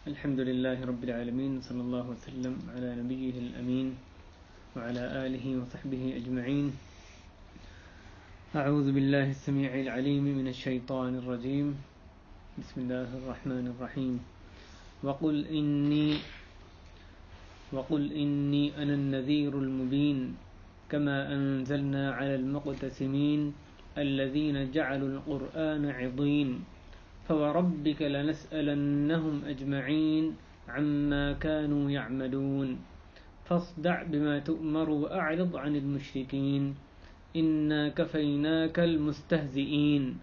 الحمد لله رب العالمين صلى الله وسلم على نبيه الأمين وعلى آله وصحبه أجمعين. أعوذ بالله السميع العليم من الشيطان الرجيم. بسم الله الرحمن الرحيم. وقل إني أنا النذير المبين كما أنزلنا على المقتسمين الذين جعلوا القرآن عضين فوربك لنسألنهم أجمعين عما كانوا يعملون فاصدع بما تؤمر وأعرض عن المشركين إنا كفيناك المستهزئين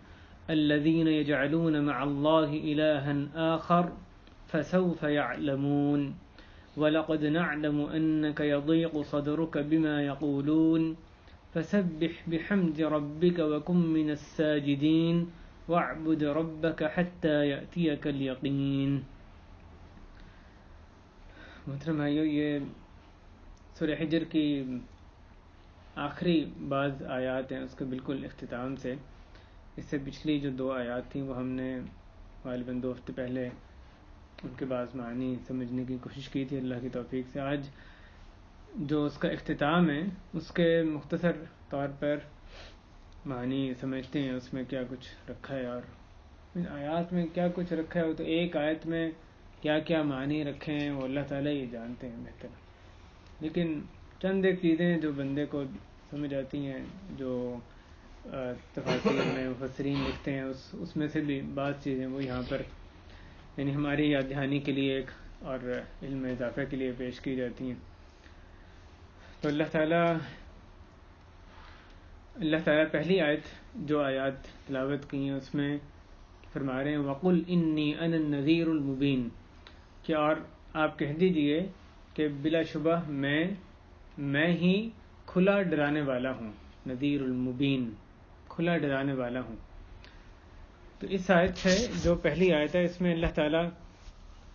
الذين يجعلون مع الله إلها آخر فسوف يعلمون ولقد نعلم أنك يضيق صدرك بما يقولون فسبح بحمد ربك وكن من الساجدين وَاعْبُدْ رَبَّكَ حَتَّى يَأْتِيَكَ الْيَقِينُ. محترم بھائیو، یہ سورہ حجر کی آخری بعض آیات ہیں اس کے بالکل اختتام سے. اس سے پچھلی جو 2 آیات تھیں وہ ہم نے غالباً 2 ہفتے پہلے ان کے بعض معنی سمجھنے کی کوشش کی تھی اللہ کی توفیق سے. آج جو اس کا اختتام ہے اس کے مختصر طور پر معنی سمجھتے ہیں، اس میں کیا کچھ رکھا ہے اور ان آیات میں کیا کچھ رکھا ہے. وہ تو ایک آیت میں کیا کیا معنی رکھے ہیں وہ اللہ تعالیٰ ہی جانتے ہیں بہتر، لیکن چند ایک چیزیں جو بندے کو سمجھ آتی ہیں، جو تفاسیر میں مفسرین لکھتے ہیں اس میں سے بھی بعض چیزیں وہ یہاں پر یعنی ہماری یاد دہانی کے لیے ایک اور علم میں اضافہ کے لیے پیش کی جاتی ہیں. تو اللہ تعالیٰ پہلی آیت جو آیات تلاوت کی ہیں اس میں فرما رہے ہیں وَقُلْ إِنِّي أَنَا النَّذِيرُ الْمُبِينُ، کہ اور آپ کہہ دیجئے کہ بلا شبہ میں ہی کھلا ڈرانے والا ہوں. نذیر المبین، کھلا ڈرانے والا ہوں. تو اس آیت سے جو پہلی آیت ہے اس میں اللہ تعالیٰ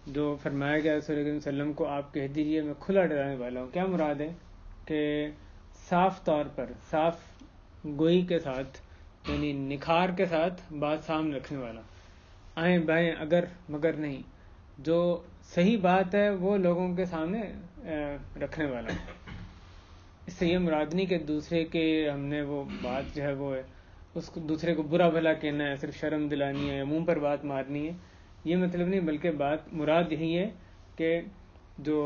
جو فرمایا گیا رسول اللہ علیہ وسلم کو آپ کہہ دیجئے میں کھلا ڈرانے والا ہوں، کیا مراد ہے کہ صاف طور پر صاف گوئی کے ساتھ یعنی نکھار کے ساتھ بات سامنے رکھنے والا، آئیں بائیں اگر مگر نہیں، جو صحیح بات ہے وہ لوگوں کے سامنے رکھنے والا. اس سے یہ مراد نہیں کہ دوسرے کے ہم نے وہ بات جو ہے وہ اس کو دوسرے کو برا بھلا کہنا ہے، صرف شرم دلانی ہے یا منہ پر بات مارنی ہے، یہ مطلب نہیں، بلکہ مراد یہی ہے کہ جو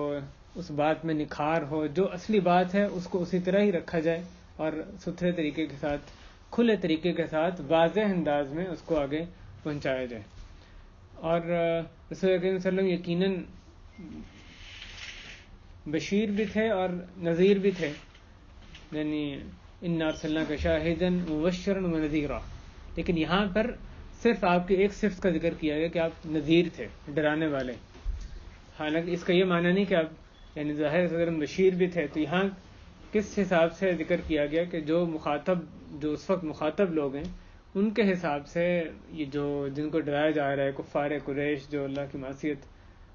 اس بات میں نکھار ہو، جو اصلی بات ہے اس کو اسی طرح ہی رکھا جائے اور ستھرے طریقے کے ساتھ، کھلے طریقے کے ساتھ، واضح انداز میں اس کو آگے پہنچایا جائے. اور رسول اللہ علیہ وسلم یقیناً بشیر بھی تھے اور نذیر بھی تھے، یعنی اِنَّا أَرْسَلْنَاكَ شَاهِدًا مُبَشِّرًا وَنَذِيرًا. لیکن یہاں پر صرف آپ کی ایک صفت کا ذکر کیا گیا کہ آپ نذیر تھے، ڈرانے والے. حالانکہ اس کا یہ معنی نہیں کہ آپ یعنی ظاہر صدر بشیر بھی تھے. تو یہاں کس حساب سے ذکر کیا گیا کہ جو اس وقت مخاطب لوگ ہیں ان کے حساب سے یہ جو جن کو ڈرایا جا رہا ہے کفار قریش، جو اللہ کی معصیت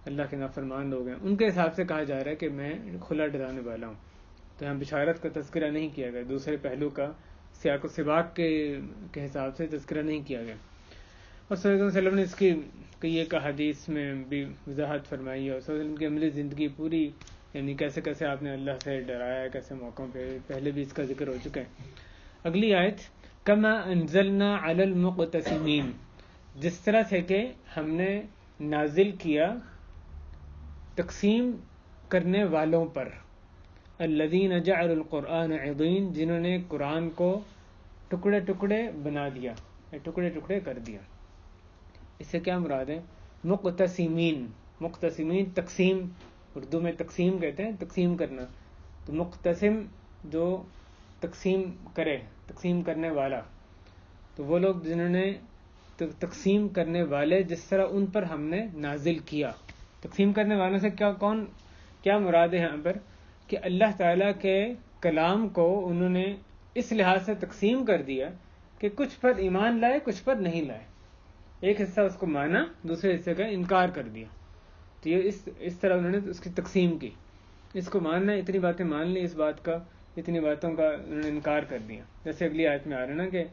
اللہ کے نافرمان لوگ ہیں، ان کے حساب سے کہا جا رہا ہے کہ میں کھلا ڈرانے والا ہوں. تو یہاں بشارت کا تذکرہ نہیں کیا گیا، دوسرے پہلو کا سیاق و سباق کے حساب سے تذکرہ نہیں کیا گیا. اور صلی اللہ علیہ وسلم نے اس کی کئی ایک حدیث میں بھی وضاحت فرمائی ہے. اور صلی اللہ علیہ وسلم کی عملی زندگی پوری یعنی کیسے کیسے آپ نے اللہ سے ڈرایا ہے، کیسے موقعوں پہ، پہلے بھی اس کا ذکر ہو چکا ہے. اگلی آیت کما انزلنا علی المقتسمین، جس طرح سے کہ ہم نے نازل کیا تقسیم کرنے والوں پر، الذین جعلوا القرآن عضین، جنہوں نے قرآن کو ٹکڑے ٹکڑے بنا دیا، ٹکڑے ٹکڑے کر دیا. اس سے کیا مراد ہے؟ مقتسمین تقسیم، اردو میں تقسیم کہتے ہیں، تقسیم کرنا. تو مقتسم جو تقسیم کرے، تقسیم کرنے والا، تو وہ لوگ جنہوں نے تقسیم کرنے والے جس طرح ان پر ہم نے نازل کیا. تقسیم کرنے والوں سے کیا مراد ہے یہاں پر کہ اللہ تعالیٰ کے کلام کو انہوں نے اس لحاظ سے تقسیم کر دیا کہ کچھ پر ایمان لائے، کچھ پر نہیں لائے. ایک حصہ اس کو مانا، دوسرے حصے کا انکار کر دیا. تو یہ اس طرح انہوں نے اس کی تقسیم کی. اس کو ماننا، اتنی باتیں مان لی، اس بات کا، اتنی باتوں کا انہوں نے انکار کر دیا. جیسے اگلی آیت میں آ رہا ہے نا کہ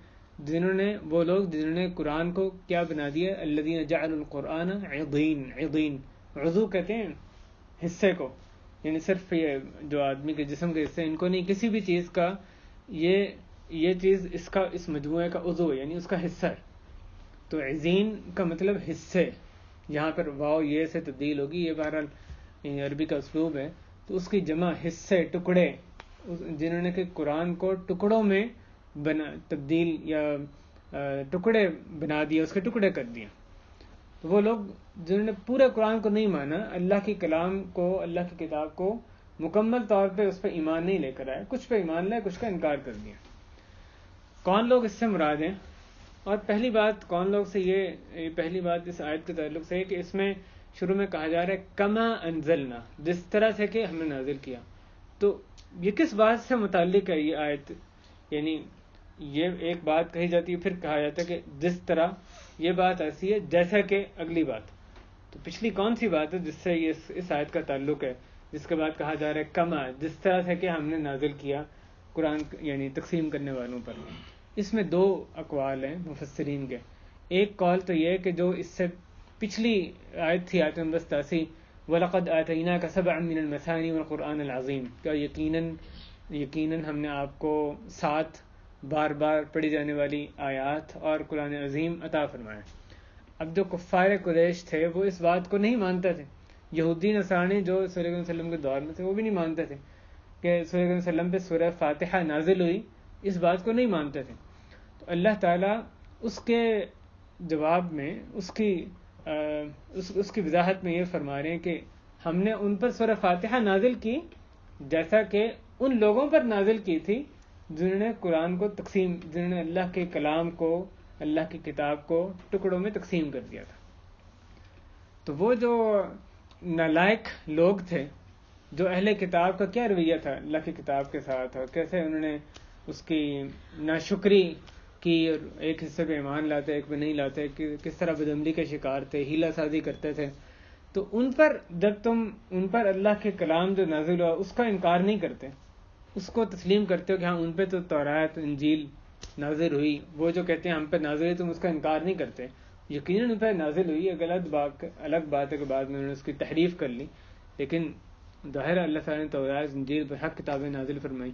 وہ لوگ جنہوں نے قرآن کو کیا بنا دیا، الذین جعلوا القرآن عضین. عضو کہتے ہیں حصے کو، یعنی صرف یہ جو آدمی کے جسم کے حصے، ان کو نہیں، کسی بھی چیز کا یہ چیز اس مجموعے کا عضو ہے، یعنی اس کا حصہ ہے. تو عظیم کا مطلب حصے، یہاں پر واو یہ سے تبدیل ہوگی، یہ بہرحال عربی کا اسلوب ہے. تو اس کی جمع حصے، ٹکڑے، جنہوں نے کہ قرآن کو ٹکڑوں میں تبدیل یا ٹکڑے بنا دیا، اس کے ٹکڑے کر دیا. تو وہ لوگ جنہوں نے پورے قرآن کو نہیں مانا، اللہ کے کلام کو، اللہ کی کتاب کو مکمل طور پہ اس پہ ایمان نہیں لے کر آئے، کچھ پہ ایمان لائے، کچھ کا انکار کر دیا. کون لوگ اس سے مراد ہیں؟ اور پہلی بات کون لوگ سے، یہ پہلی بات اس آیت کے تعلق سے ہے کہ اس میں شروع میں کہا جا رہا ہے کما انزلنا، جس طرح سے کہ ہم نے نازل کیا. تو یہ کس بات سے متعلق ہے یہ آیت؟ یعنی یہ ایک بات کہی جاتی ہے، پھر کہا جاتا ہے کہ جس طرح، یہ بات ایسی ہے جیسا کہ اگلی بات. تو پچھلی کون سی بات ہے جس سے اس آیت کا تعلق ہے، جس کے بعد کہا جا رہا ہے کما، جس طرح سے کہ ہم نے نازل کیا قرآن، یعنی تقسیم کرنے والوں پر. اس میں دو اقوال ہیں مفسرین کے. ایک قول تو یہ ہے کہ جو اس سے پچھلی آیت تھی، آیت نمبر 87، وَلَقَدْ آتَيْنَاكَ سَبْعًا مِّنَ الْمَثَانِي وَالْقُرْآنِ الْعَظِيمِ، کہ یقیناً ہم نے آپ کو 7 بار بار پڑھی جانے والی آیات اور قرآن عظیم عطا فرمایا. اب جو کفار قریش تھے وہ اس بات کو نہیں مانتے تھے. یہودی نصرانی جو صلی اللہ علیہ وسلم کے دور میں تھے وہ بھی نہیں مانتے تھے کہ صلی اللہ علیہ وسلم پہ سورہ فاتحہ نازل ہوئی، اس بات کو نہیں مانتے تھے. تو اللہ تعالیٰ اس کے جواب میں اس کی وضاحت میں یہ فرما رہے ہیں کہ ہم نے ان پر سورہ فاتحہ نازل کی جیسا کہ ان لوگوں پر نازل کی تھی جنہوں نے قرآن کو جنہوں نے اللہ کے کلام کو، اللہ کی کتاب کو ٹکڑوں میں تقسیم کر دیا تھا. تو وہ جو نالائق لوگ تھے، جو اہل کتاب کا کیا رویہ تھا اللہ کی کتاب کے ساتھ، اور کیسے انہوں نے اس کی ناشکری کی، اور ایک حصے پہ ایمان لاتے، ایک پہ نہیں لاتے، کس طرح بدعملی کے شکار تھے، ہیلہ سازی کرتے تھے. تو ان پر جب تم ان پر اللہ کے کلام جو نازل ہوا اس کا انکار نہیں کرتے، اس کو تسلیم کرتے ہو کہ ہاں ان پہ تو تورات، انجیل نازل ہوئی، وہ جو کہتے ہیں ہم پہ نازل ہوئی، تم اس کا انکار نہیں کرتے. یقیناً ان پہ نازل ہوئی، ایک الگ بات ہے کہ بعد میں انہوں نے اس کی تحریف کر لی، لیکن ظاہر اللہ تعالیٰ نے تورات، انجیل پر حق کتابیں نازل فرمائی.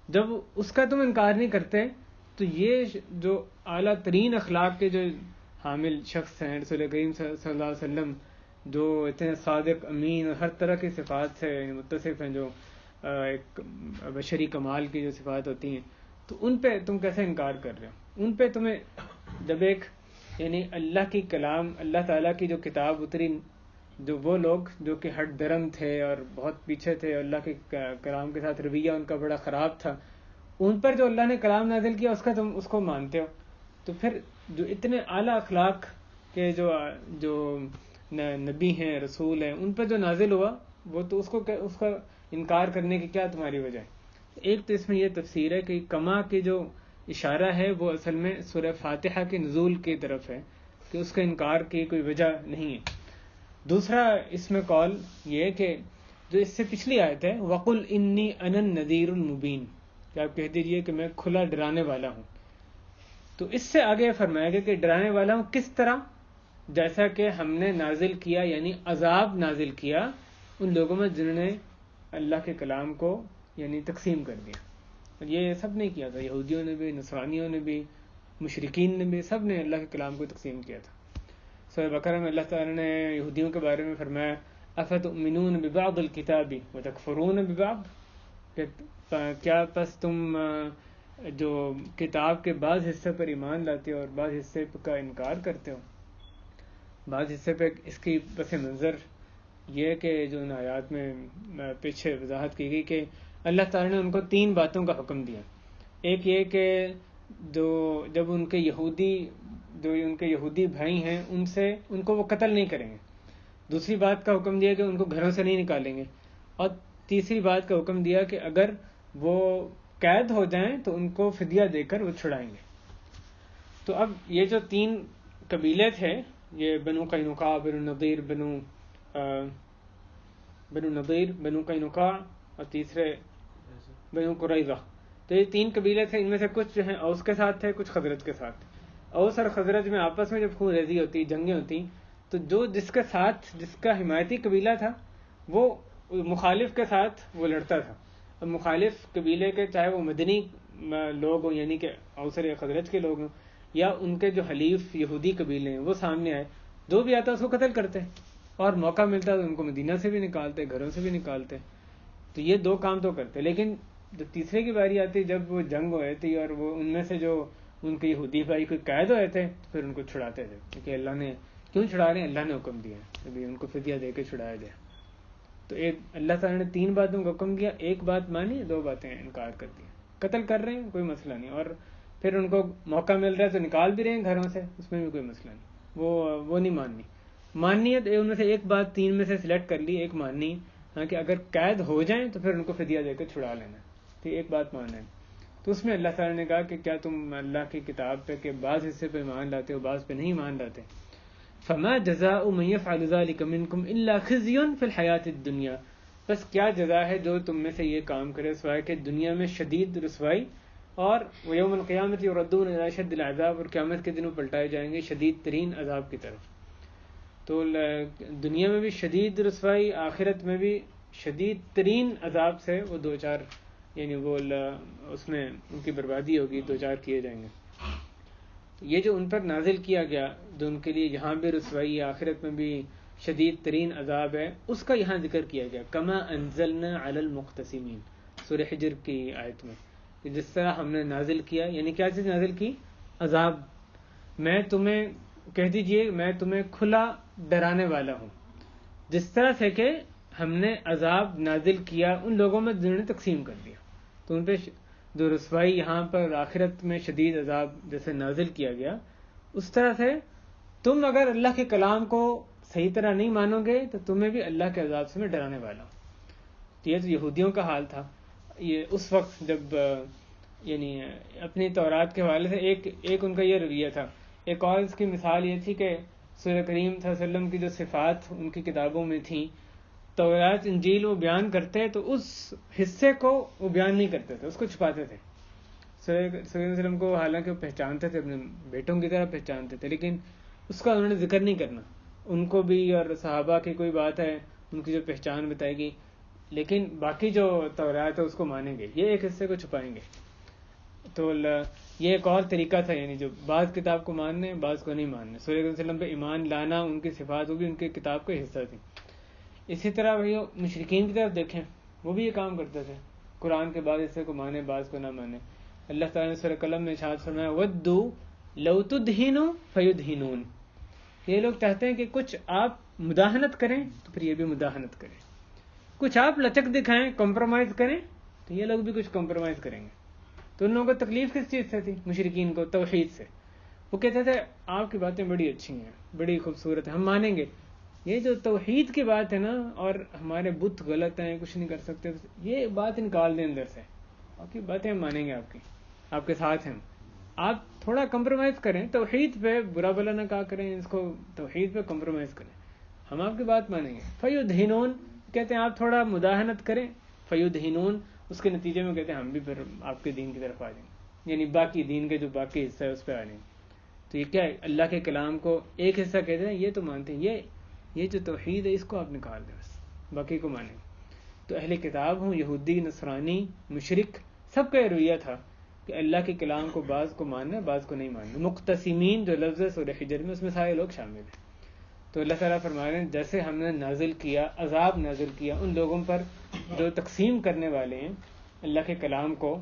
جب اس کا تم انکار نہیں کرتے تو یہ جو اعلیٰ ترین اخلاق کے جو حامل شخص ہیں، رسول کریم صلی اللہ علیہ وسلم، جو اتنے صادق، امین اور ہر طرح کی صفات سے متصف ہیں، جو ایک بشری کمال کی جو صفات ہوتی ہیں، تو ان پہ تم کیسے انکار کر رہے ہو؟ ان پہ تمہیں جب ایک، یعنی اللہ کی کلام، اللہ تعالیٰ کی جو کتاب اتری، جو وہ لوگ جو کہ ہٹ درم تھے اور بہت پیچھے تھے، اللہ کے کلام کے ساتھ رویہ ان کا بڑا خراب تھا، ان پر جو اللہ نے کلام نازل کیا تم اس کو مانتے ہو. تو پھر جو اتنے اعلیٰ اخلاق کے جو نبی ہیں، رسول ہیں، ان پر جو نازل ہوا، وہ تو اس کا انکار کرنے کی کیا تمہاری وجہ ہے؟ ایک تو اس میں یہ تفسیر ہے کہ کما کی جو اشارہ ہے وہ اصل میں سورہ فاتحہ کے نزول کی طرف ہے، کہ اس کا انکار کی کوئی وجہ نہیں ہے. دوسرا اس میں قول یہ ہے کہ جو اس سے پچھلی آیت ہے، وَقُلْ إِنِّي أَنَا النَّذِيرُ الْمُبِينُ، کہ آپ کہہ دیجئے کہ میں کھلا ڈرانے والا ہوں. تو اس سے آگے فرمایا گیا کہ ڈرانے والا ہوں کس طرح؟ جیسا کہ ہم نے نازل کیا، یعنی عذاب نازل کیا ان لوگوں میں جنہوں نے اللہ کے کلام کو یعنی تقسیم کر دیا. اور یہ سب نے کیا تھا، یہودیوں نے بھی، نصرانیوں نے بھی، مشرکین نے بھی، سب نے اللہ کے کلام کو تقسیم کیا تھا. سورہ بقرہ میں اللہ تعالیٰ نے یہودیوں کے بارے میں فرمایا افتؤمنون ببعض الکتاب وتکفرون ببعض، کیا پس تم جو کتاب کے بعض حصے پر ایمان لاتے ہو اور بعض حصے کا انکار کرتے ہو. بعض حصے پہ اس کی پس منظر یہ کہ جو ان آیات میں پیچھے وضاحت کی گئی کہ اللہ تعالیٰ نے ان کو 3 باتوں کا حکم دیا. ایک یہ کہ جب ان کے یہودی بھائی ہیں ان کو وہ قتل نہیں کریں گے. دوسری بات کا حکم دیا کہ ان کو گھروں سے نہیں نکالیں گے. اور تیسری بات کا حکم دیا کہ اگر وہ قید ہو جائیں تو ان کو فدیہ دے کر وہ چھڑائیں گے. تو اب یہ جو 3 قبیلے تھے، یہ بنو قینقاع، بنو نضیر، بنو قینقاع اور تیسرے بنو قریظہ، تو یہ 3 قبیلے تھے. ان میں سے کچھ جو ہیں اوس کے ساتھ تھے، کچھ خزرج کے ساتھ. اوس اور خزرج میں آپس میں جب خون ریزی ہوتی، جنگیں ہوتی، تو جو جس کے ساتھ جس کا حمایتی قبیلہ تھا وہ مخالف کے ساتھ وہ لڑتا تھا. اب مخالف قبیلے کے چاہے وہ مدنی لوگ ہوں یعنی کہ اوس یا خزرج کے لوگ ہوں یا ان کے جو حلیف یہودی قبیلے ہیں وہ سامنے آئے, جو بھی آتا اس کو قتل کرتے اور موقع ملتا تو ان کو مدینہ سے بھی نکالتے, گھروں سے بھی نکالتے. تو یہ دو کام تو کرتے. لیکن جو تیسرے کی باری آتی جب وہ جنگ ہوئے تھی اور وہ ان میں سے جو ان کے یہودی بھائی کوئی قید ہوئے تھے تو پھر ان کو چھڑاتے تھے, کیونکہ اللہ نے کیوں چھڑا رہے ہیں, اللہ نے حکم دیا ہے کہ ان کو فدیہ دے کے چھڑایا جائے. تو ایک اللہ تعالیٰ نے 3 باتوں کا حکم دیا, ایک بات مانی, 2 باتیں انکار کر دیا. قتل کر رہے ہیں کوئی مسئلہ نہیں, اور پھر ان کو موقع مل رہا ہے تو نکال بھی رہے ہیں گھروں سے, اس میں بھی کوئی مسئلہ نہیں. وہ نہیں ماننی ہے. تو ان میں سے ایک بات 3 میں سے سلیکٹ کر لی, ایک ماننی ہاں کہ اگر قید ہو جائیں تو پھر ان کو فدیہ دے کے چھڑا لینا, تو ایک بات ماننا ہے. تو اس میں اللہ تعالیٰ نے کہا کہ کیا تم اللہ کی کتاب پہ کہ بعض حصے پہ ایمان لاتے ہو بعض پہ نہیں ایمان لاتے. فما جزاء من يفعل ذلك منكم الا خزي في الحیات الدنیا, بس کیا جزا ہے جو تم میں سے یہ کام کرے سوائے کہ دنیا میں شدید رسوائی, اور یوم القیامت یردون الی اشد العذاب, اور قیامت کے دنوں پلٹائے جائیں گے شدید ترین عذاب کی طرف. تو دنیا میں بھی شدید رسوائی, آخرت میں بھی شدید ترین عذاب سے وہ 2-4 یعنی وہ اس میں ان کی بربادی ہوگی, 2-4 کیے جائیں گے. یہ جو ان پر نازل کیا گیا جو ان کے لیے یہاں بھی رسوائی ہے آخرت میں بھی شدید ترین عذاب ہے, اس کا یہاں ذکر کیا گیا. کما انزلنا علی المقتسمین, سورہ حجر کی آیت میں, کہ جس طرح ہم نے نازل کیا, یعنی کیا چیز نازل کی, عذاب. میں تمہیں کہہ دیجئے میں تمہیں کھلا ڈرانے والا ہوں, جس طرح سے کہ ہم نے عذاب نازل کیا ان لوگوں میں جنہوں نے تقسیم کر دیا. تو ان پہ جو رسوائی یہاں پر آخرت میں شدید عذاب جیسے نازل کیا گیا, اس طرح سے تم اگر اللہ کے کلام کو صحیح طرح نہیں مانو گے تو تمہیں بھی اللہ کے عذاب سے میں ڈرانے والا ہوں. تو یہ تو یہودیوں کا حال تھا یہ اس وقت جب یعنی اپنی تورات کے حوالے سے ایک ان کا یہ رویہ تھا. ایک اور اس کی مثال یہ تھی کہ سورہ کریم صلی اللہ علیہ وسلم کی جو صفات ان کی کتابوں میں تھیں, تورات انجیل وہ بیان کرتے تو اس حصے کو وہ بیان نہیں کرتے تھے, اس کو چھپاتے تھے. صلی اللہ علیہ وسلم کو حالانکہ وہ پہچانتے تھے, اپنے بیٹوں کی طرح پہچانتے تھے, لیکن اس کا انہوں نے ذکر نہیں کرنا. ان کو بھی اور صحابہ کی کوئی بات ہے ان کی جو پہچان بتائے گی, لیکن باقی جو تورات ہے اس کو مانیں گے, یہ ایک حصے کو چھپائیں گے. تو یہ ایک اور طریقہ تھا, یعنی جو بعض کتاب کو ماننے بعض کو نہیں ماننے. صلی اللہ علیہ وسلم پہ ایمان لانا ان کی صفات وہ بھی ان کی کتاب کا حصہ تھی. اسی طرح وہی مشرکین کی طرف دیکھیں, وہ بھی یہ کام کرتے تھے, قرآن کے بعض حصے کو مانے بعض کو نہ مانے. اللہ تعالیٰ نے سورہ قلم میں ارشاد فرمایا وَدُّوا لَوْ تُدْهِنُوا فَيُدْهِنُونَ, یہ لوگ چاہتے ہیں کہ کچھ آپ مداہنت کریں تو پھر یہ بھی مداہنت کریں, کچھ آپ لچک دکھائیں کمپرومائز کریں تو یہ لوگ بھی کچھ کمپرومائز کریں گے. تو ان لوگوں کو تکلیف کس چیز سے تھی, مشرکین کو, توحید سے. وہ کہتے تھے آپ کی باتیں بڑی اچھی ہیں, بڑی خوبصورت ہیں, ہم مانیں گے. یہ جو توحید کی بات ہے نا, اور ہمارے بت غلط ہیں کچھ نہیں کر سکتے, یہ بات نکال دیں اندر سے, آپ کی باتیں ہم مانیں گے, آپ کے ساتھ ہیں, آپ تھوڑا کمپرومائز کریں, توحید پہ برا بلا نہ کہا کریں, اس کو توحید پہ کمپرومائز کریں, ہم آپ کی بات مانیں گے. فیدہنون کہتے ہیں آپ تھوڑا مداہنت کریں, فیدہنون اس کے نتیجے میں کہتے ہیں ہم بھی پھر آپ کے دین کی طرف آ جائیں گے, یعنی باقی دین کے جو باقی حصہ ہے اس پہ آ جائیں گے. تو یہ کیا ہے, اللہ کے کلام کو ایک حصہ کہتے ہیں یہ تو مانتے ہیں, یہ جو توحید ہے اس کو آپ نکال دیں, بس باقی کو مانیں. تو اہل کتاب ہوں, یہودی, نصرانی, مشرک, سب کا یہ رویہ تھا کہ اللہ کے کلام کو بعض کو ماننا بعض کو نہیں ماننا. مقتسمین جو لفظ ہے سورہ حجر میں, اس میں سارے لوگ شامل ہیں. تو اللہ تعالیٰ فرما رہے ہیں جیسے ہم نے نازل کیا, عذاب نازل کیا ان لوگوں پر جو تقسیم کرنے والے ہیں اللہ کے کلام کو,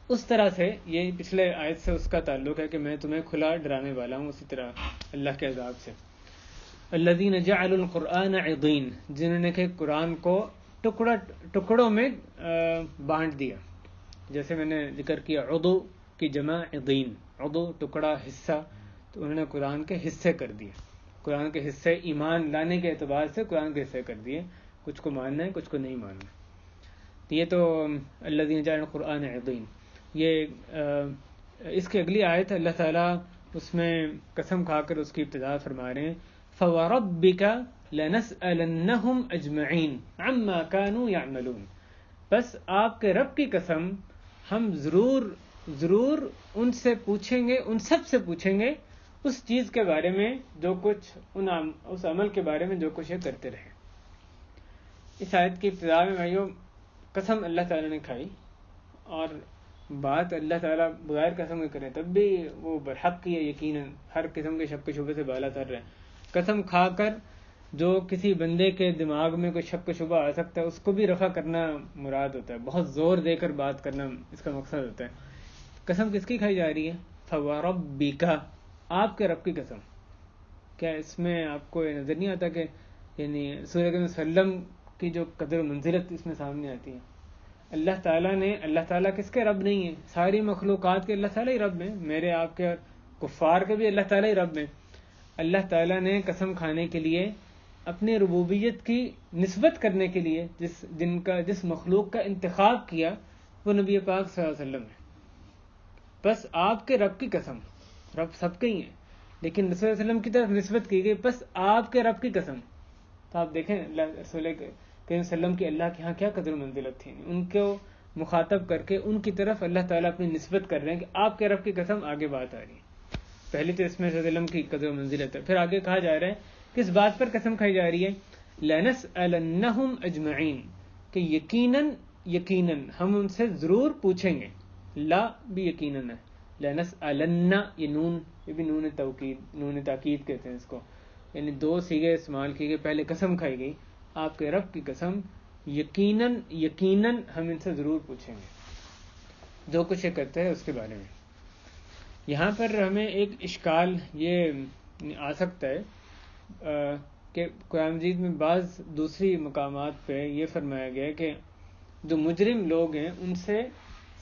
اس طرح سے یہ پچھلے آیت سے اس کا تعلق ہے کہ میں تمہیں کھلا ڈرانے والا ہوں اسی طرح اللہ کے عذاب سے. الذین جعلوا القرآن عضین, جنہوں نے کہ قرآن کو ٹکڑوں میں بانٹ دیا. جیسے میں نے ذکر کیا عضو کی جمع عضین, عضو ٹکڑا, حصہ, تو انہوں نے قرآن کے حصے کر دیے. قرآن کے حصے ایمان لانے کے اعتبار سے قرآن کے حصے کر دیے, کچھ کو ماننا ہے کچھ کو نہیں ماننا. یہ تو الذین جعلوا القرآن عضین. یہ اس کی اگلی آیت اللہ تعالیٰ اس میں قسم کھا کر اس کی ابتدا فرما رہے ہیں فَوَرَبِّكَ لَنَسْأَلَنَّهُمْ أَجْمَعِينَ عَمَّا كَانُوا يَعْمَلُونَ, بس آپ کے رب کی قسم ہم ضرور ان سے پوچھیں گے, ان سب سے پوچھیں گے اس چیز کے بارے میں جو کچھ اس عمل کے بارے میں جو کچھ یہ کرتے رہے. اس آیت کی ابتدا میں بھائیوں قسم اللہ تعالیٰ نے کھائی، اور بات اللہ تعالیٰ بغیر قسم کے کریں تب بھی وہ برحق کی ہے، یقیناً ہر قسم کے شک و شبہ سے بالا تر رہے. قسم کھا کر جو کسی بندے کے دماغ میں کوئی شک و شبہ آ سکتا ہے اس کو بھی رفع کرنا مراد ہوتا ہے، بہت زور دے کر بات کرنا اس کا مقصد ہوتا ہے. قسم کس کی کھائی جا رہی ہے؟ فوربک، آپ کے رب کی قسم. کیا اس میں آپ کو یہ نظر نہیں آتا کہ یعنی سورہ کے وسلم کی جو قدر و منزلت اس میں سامنے آتی ہے؟ اللہ تعالیٰ کس کے رب نہیں ہے؟ ساری مخلوقات کے اللہ تعالیٰ ہی رب ہیں، میرے آپ کے اور کفار کے بھی اللہ تعالیٰ ہی رب ہیں. اللہ تعالیٰ نے قسم کھانے کے لیے اپنی ربوبیت کی نسبت کرنے کے لیے جس مخلوق کا انتخاب کیا وہ نبی پاک صلی اللہ علیہ وسلم ہے. بس آپ کے رب کی قسم، رب سب کے ہی ہیں لیکن رسول اللہ علیہ وسلم کی طرف نسبت کی گئی، بس آپ کے رب کی قسم. تو آپ دیکھیں رسول کریم وسلم کی اللہ کے ہاں کیا قدر و منزلت تھی. ان کو مخاطب کر کے ان کی طرف اللہ تعالیٰ اپنی نسبت کر رہے ہیں کہ آپ کے رب کی قسم. آگے بات آ رہی ہے، پہلے تو اس میں رسول اللہ کی قدر و منزلت ہے، پھر آگے کہا جا رہا ہے کس بات پر قسم کھائی جا رہی ہے؟ لَنَسْأَلَنَّهُمْ أَجْمَعِينَ، کہ یقیناً ہم ان سے ضرور پوچھیں گے. لا بھی یقیناً ہے، لَنَسْأَلَنَّ یہ نون، یہ بھی نون توکید، نون تاکید کہتے ہیں اس کو، یعنی دو صیغے استعمال کی گئے. پہلے قسم کھائی گئی، آپ کے رب کی قسم، یقیناً ہم ان سے ضرور پوچھیں گے جو کچھ یہ کرتے ہیں اس کے بارے میں. یہاں پر ہمیں ایک اشکال یہ آ سکتا ہے کہ قرآن مجید میں بعض دوسری مقامات پہ یہ فرمایا گیا کہ جو مجرم لوگ ہیں ان سے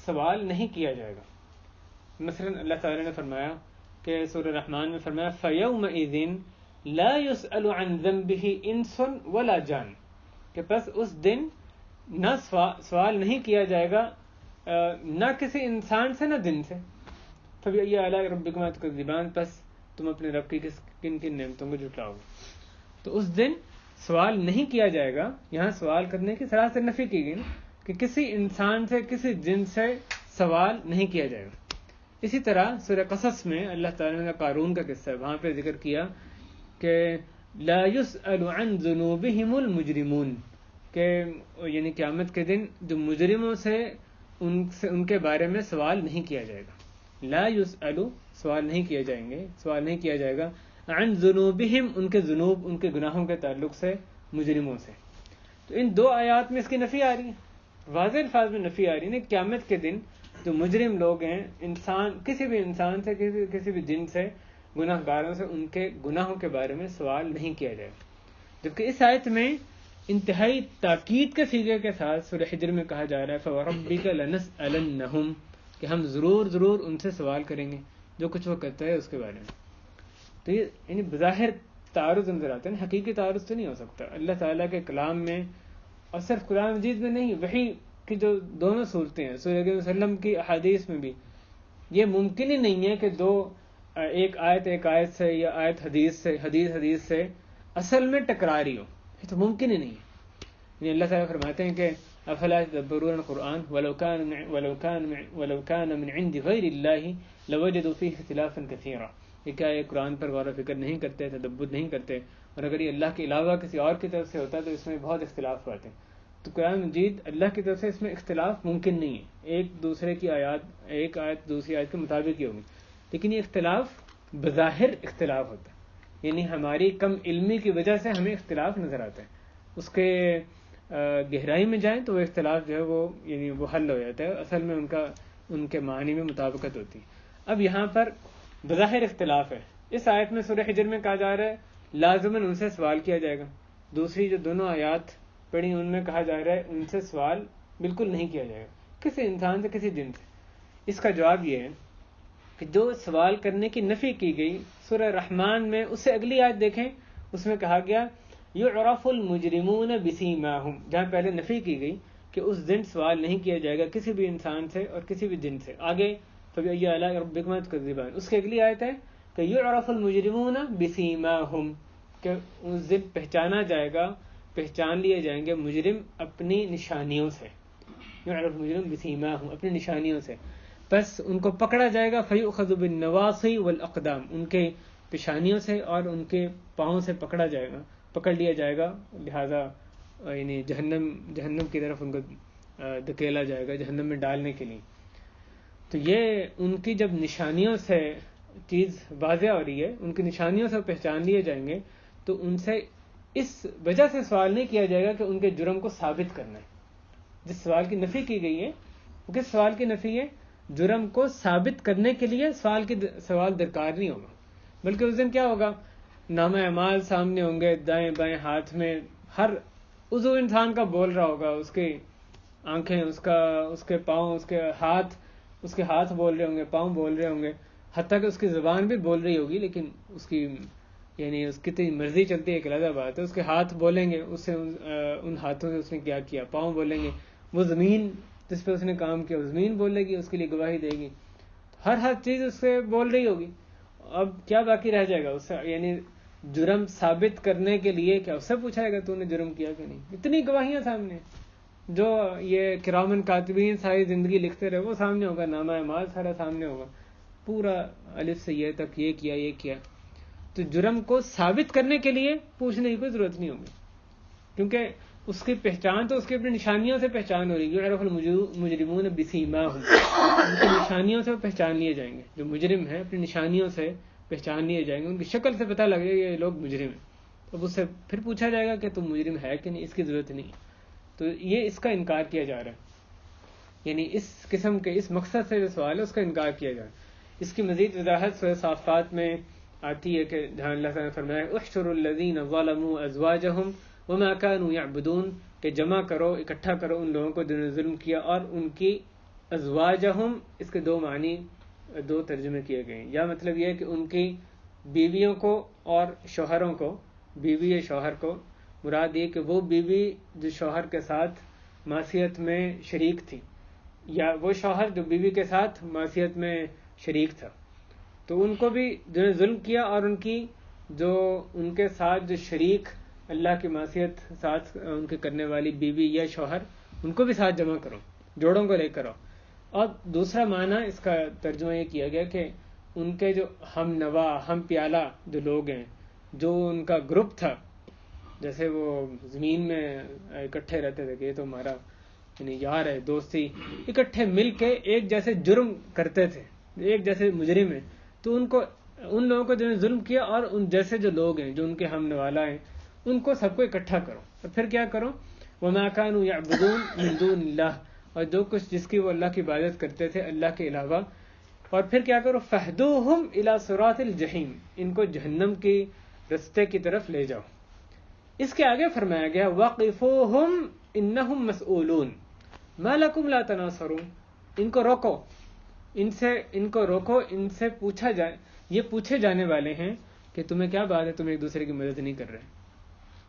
سوال نہیں کیا جائے گا. مثلا اللہ تعالیٰ نے فرمایا کہ سورہ رحمان میں فرمایا فَيَوْمَئِذٍ لَا يُسْأَلُ عَنْ ذَنْبِهِ إِنسٌ وَلَا جَانٌ، کہ پس اس دن نہ سوال نہیں کیا جائے گا نہ کسی انسان سے نہ جن سے. فَبِأَيِّ آلَاءِ رَبِّكُمَا تُكَذِّبَانِ، پس تم اپنے رب کی کن نعمتوں کو جھٹلاؤ گے. تو اس دن سوال نہیں کیا جائے گا. یہاں سوال کرنے کی سراحت سے نفی کی گئی کہ کسی انسان سے کسی جن سے سوال نہیں کیا جائے گا. اسی طرح سورہ قصص میں اللہ تعالیٰ نے قارون کا قصہ ہے، وہاں پہ ذکر کیا کہ لا يسأل عن ذنوبهم المجرمون، کہ یعنی قیامت کے دن جو مجرموں سے ان کے بارے میں سوال نہیں کیا جائے گا. لا يسأل سوال نہیں کیا جائے گا عن ذنوبهم ان کے ذنوب، ان کے گناہوں کے تعلق سے مجرموں سے. تو ان دو آیات میں اس کی نفی آ رہی ہے، واضح الفاظ میں نفی آ رہی ہے. قیامت کے دن جو مجرم لوگ ہیں، کسی بھی انسان سے کسی بھی جن سے، گناہ گاروں سے ان کے گناہوں کے بارے میں سوال نہیں کیا جائے. جبکہ اس آیت میں انتہائی تاکید کے صیغے کے ساتھ سورہ حجر میں کہا جا رہا ہے فَوَرَبِّكَ لَنَسْأَلَنَّهُمْ، کہ ہم ضرور ان سے سوال کریں گے جو کچھ وہ کرتا ہے اس کے بارے میں. تو یہ یعنی بظاہر تعارض نظر آتا ہے، حقیقی تعارض تو نہیں ہو سکتا. اللہ تعالیٰ کے کلام میں، اور صرف قرآن مجید میں نہیں، وحی کی جو دونوں صورتیں ہیں، سورہ کے وسلم کی احادیث میں بھی یہ ممکن ہی نہیں ہے کہ ایک آیت سے یا آیت حدیث سے اصل میں ٹکراری ہو. یہ تو ممکن ہی نہیں ہے. یعنی اللہ تعالیٰ فرماتے ہیں کہ افلا يتدبرون القرآن ولو كان من عند غیر اللہ لوجدوا فیہ اختلافا کثیرا. یہ کیا یہ قرآن پر غور و فکر نہیں کرتے، تدبر نہیں کرتے، اور اگر یہ اللہ کے علاوہ کسی اور کی طرف سے ہوتا تو اس میں بہت اختلاف پاتے. تو قرآن مجید اللہ کی طرف سے، اس میں اختلاف ممکن نہیں ہے. ایک آیت دوسری آیت کے مطابق ہی ہوگی، لیکن یہ اختلاف بظاہر اختلاف ہوتا ہے. یعنی ہماری کم علمی کی وجہ سے ہمیں اختلاف نظر آتا ہے. اس کے گہرائی میں جائیں تو وہ اختلاف جو ہے وہ حل ہو جاتا ہے. اصل میں ان کے معنی میں مطابقت ہوتی ہے. اب یہاں پر بظاہر اختلاف ہے. اس آیت میں سورہ حجر میں کہا جا رہا ہے لازماً ان سے سوال کیا جائے گا. دوسری جو دونوں آیات پڑھی ان میں کہا جا رہا ہے ان سے سوال بالکل نہیں کیا جائے گا کسی انسان سے، کسی جن سے. اس کا جواب یہ ہے کہ جو سوال کرنے کی نفی کی گئی سورہ رحمان میں، اس سے اگلی آیت دیکھیں، اس میں کہا گیا یعرف المجرمون بسیماہم، جہاں پہلے نفی کی گئی کہ اس دن سوال نہیں کیا جائے گا کسی بھی انسان سے اور کسی بھی جن سے. آگے فبأي آلاء ربكما تكذبان، اس کی اگلی آیت ہے کہ یعرف المجرمون بسیماہم، کہ اس دن پہچانا جائے گا، پہچان لیے جائیں گے مجرم اپنی نشانیوں سے. یعرف المجرم بسیماہم، اپنی نشانیوں سے. بس ان کو پکڑا جائے گا فیؤخذ بالنواصی والاقدام، ان کے پیشانیوں سے اور ان کے پاؤں سے پکڑ لیا جائے گا، لہذا یعنی جہنم کی طرف ان کو دھکیلا جائے گا، جہنم میں ڈالنے کے لیے. تو یہ ان کی جب نشانیوں سے چیز واضح ہو رہی ہے، ان کی نشانیوں سے پہچان لیے جائیں گے، تو ان سے اس وجہ سے سوال نہیں کیا جائے گا کہ ان کے جرم کو ثابت کرنا ہے. جس سوال کی نفی کی گئی ہے وہ کس سوال کی نفی ہے؟ جرم کو ثابت کرنے کے لیے سوال درکار نہیں ہوگا، بلکہ اس دن کیا ہوگا، نامہ اعمال سامنے ہوں گے، دائیں بائیں ہاتھ میں ہر عضو انسان کا بول رہا ہوگا، اس کی آنکھیں، اس کے پاؤں، اس کے ہاتھ بول رہے ہوں گے، پاؤں بول رہے ہوں گے، حتیٰ کہ اس کی زبان بھی بول رہی ہوگی، لیکن اس کی یعنی اس کی کتنی مرضی چلتی ہے ایک علیحدہ بات ہے. اس کے ہاتھ بولیں گے، اس سے ان ہاتھوں سے اس نے کیا کیا، پاؤں بولیں گے، وہ زمین جس پہ اس نے کام کیا وہ زمین بولے گی، اس کے لیے گواہی دے گی، ہر چیز اس سے بول رہی ہوگی. اب کیا باقی رہ جائے گا اس سے؟ یعنی جرم ثابت کرنے کے لیے کیا اس سے پوچھا جائے گا تو نے جرم کیا کہ نہیں؟ اتنی گواہیاں سامنے، جو یہ کرامن کاتبین ساری زندگی لکھتے رہے وہ سامنے ہوگا، نامہ اعمال سارا سامنے ہوگا، پورا الف سے یہ تک یہ کیا. تو جرم کو ثابت کرنے کے لیے پوچھنے کی کوئی ضرورت نہیں ہوگی، کیونکہ اس کی پہچان تو اس کی اپنی نشانیوں سے پہچان ہو رہی ہے. یعرف المجرمون بسیماہم، ان کی نشانیوں سے وہ پہچان لیے جائیں گے. جو مجرم ہیں اپنی نشانیوں سے پہچان لیے جائیں گے، ان کی شکل سے پتہ لگے گا یہ لوگ مجرم ہیں. اب اس سے پھر پوچھا جائے گا کہ تم مجرم ہے کہ نہیں، اس کی ضرورت نہیں. تو یہ اس کا انکار کیا جا رہا ہے، یعنی اس قسم کے اس مقصد سے جو سوال ہے اس کا انکار کیا جا رہا ہے. اس کی مزید وضاحت سورہ صافات میں آتی ہے کہ جہاں اللہ تعالیٰ نے فرمایا احشروا الذین ظلموا ازواجہم وما كانوا يعبدون، کہ جمع کرو، اکٹھا کرو ان لوگوں کو جنہوں نے ظلم کیا اور ان کی ازواجہم. اس کے دو معنی، دو ترجمے کیے گئے ہیں. یا مطلب یہ ہے کہ ان کی بیویوں کو اور شوہروں کو، بیوی یا شوہر کو، مراد یہ کہ وہ بیوی جو شوہر کے ساتھ معصیت میں شریک تھی، یا وہ شوہر جو بیوی کے ساتھ معصیت میں شریک تھا، تو ان کو بھی جو نے ظلم کیا اور ان کے ساتھ جو شریک اللہ کی معصیت ساتھ ان کے کرنے والی بیوی یا شوہر، ان کو بھی ساتھ جمع کرو، جوڑوں کو لے کرو. اور دوسرا معنی اس کا ترجمہ یہ کیا گیا کہ ان کے جو ہم نوا، ہم پیالہ جو لوگ ہیں، جو ان کا گروپ تھا، جیسے وہ زمین میں اکٹھے رہتے تھے کہ یہ تو ہمارا یعنی یار ہے، دوستی، اکٹھے مل کے ایک جیسے جرم کرتے تھے، ایک جیسے مجرم ہیں، تو ان لوگوں کو جنہوں نے ظلم کیا اور ان جیسے جو لوگ ہیں جو ان کے ہم نوالا ہیں، ان کو سب کو اکٹھا کرو. اور پھر کیا کرو؟ وما كانوا يعبدون من دون اللہ، اور جو کچھ جس کی وہ اللہ کی عبادت کرتے تھے اللہ کے علاوہ. اور پھر کیا کرو؟ فہدوہم الی صراط الجحیم، ان کو جہنم کی رستے کی طرف لے جاؤ. اس کے آگے فرمایا گیا وقفوہم انہم مسئولون ما لکم لا تناصرون، ان کو روکو، ان سے پوچھا جائے، یہ پوچھے جانے والے ہیں کہ تمہیں کیا بات ہے، تم ایک دوسرے کی مدد نہیں کر رہے.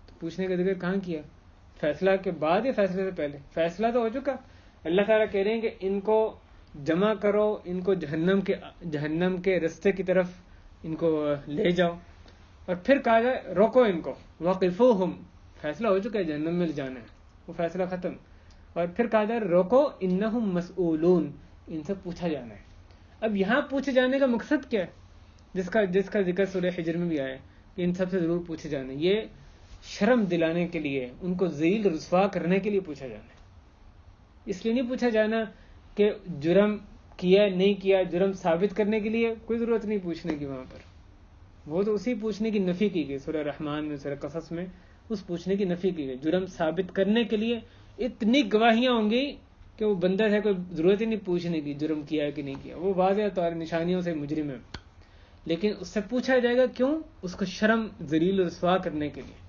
تو پوچھنے کا ذکر کہاں کیا؟ فیصلہ کے بعد یا فیصلے سے پہلے؟ فیصلہ تو ہو چکا. اللہ تعالیٰ کہہ رہے ہیں کہ ان کو جمع کرو، ان کو جہنم کے رستے کی طرف ان کو لے جاؤ. اور پھر کہا جائے روکو ان کو، وقفوہم، فیصلہ ہو چکا ہے جہنم میں لے جانا ہے، وہ فیصلہ ختم. اور پھر کہا جائے روکو انہم مسئولون، ان سے پوچھا جانا ہے. اب یہاں پوچھے جانے کا مقصد کیا ہے، جس کا ذکر سورہ حجر میں بھی آیا ہے کہ ان سب سے ضرور پوچھے جانا ہے. یہ شرم دلانے کے لیے، ان کو ذلیل رسوا کرنے کے لیے پوچھا جانا ہے. اس لیے نہیں پوچھا جانا کہ جرم کیا نہیں کیا، جرم ثابت کرنے کے لیے کوئی ضرورت نہیں پوچھنے کی. وہاں پر وہ تو اسی پوچھنے کی نفی کی گئی، سورہ رحمان میں، سورہ قصص میں اس پوچھنے کی نفی کی گئی. جرم ثابت کرنے کے لیے اتنی گواہیاں ہوں گی کہ وہ بندہ ہے، کوئی ضرورت ہی نہیں پوچھنے کی جرم کیا ہے کہ نہیں کیا، وہ واضح طور نشانیوں سے مجرم ہے. لیکن اس سے پوچھا جائے گا کیوں؟ اس کو شرم ذلیل و رسوا کرنے کے لیے.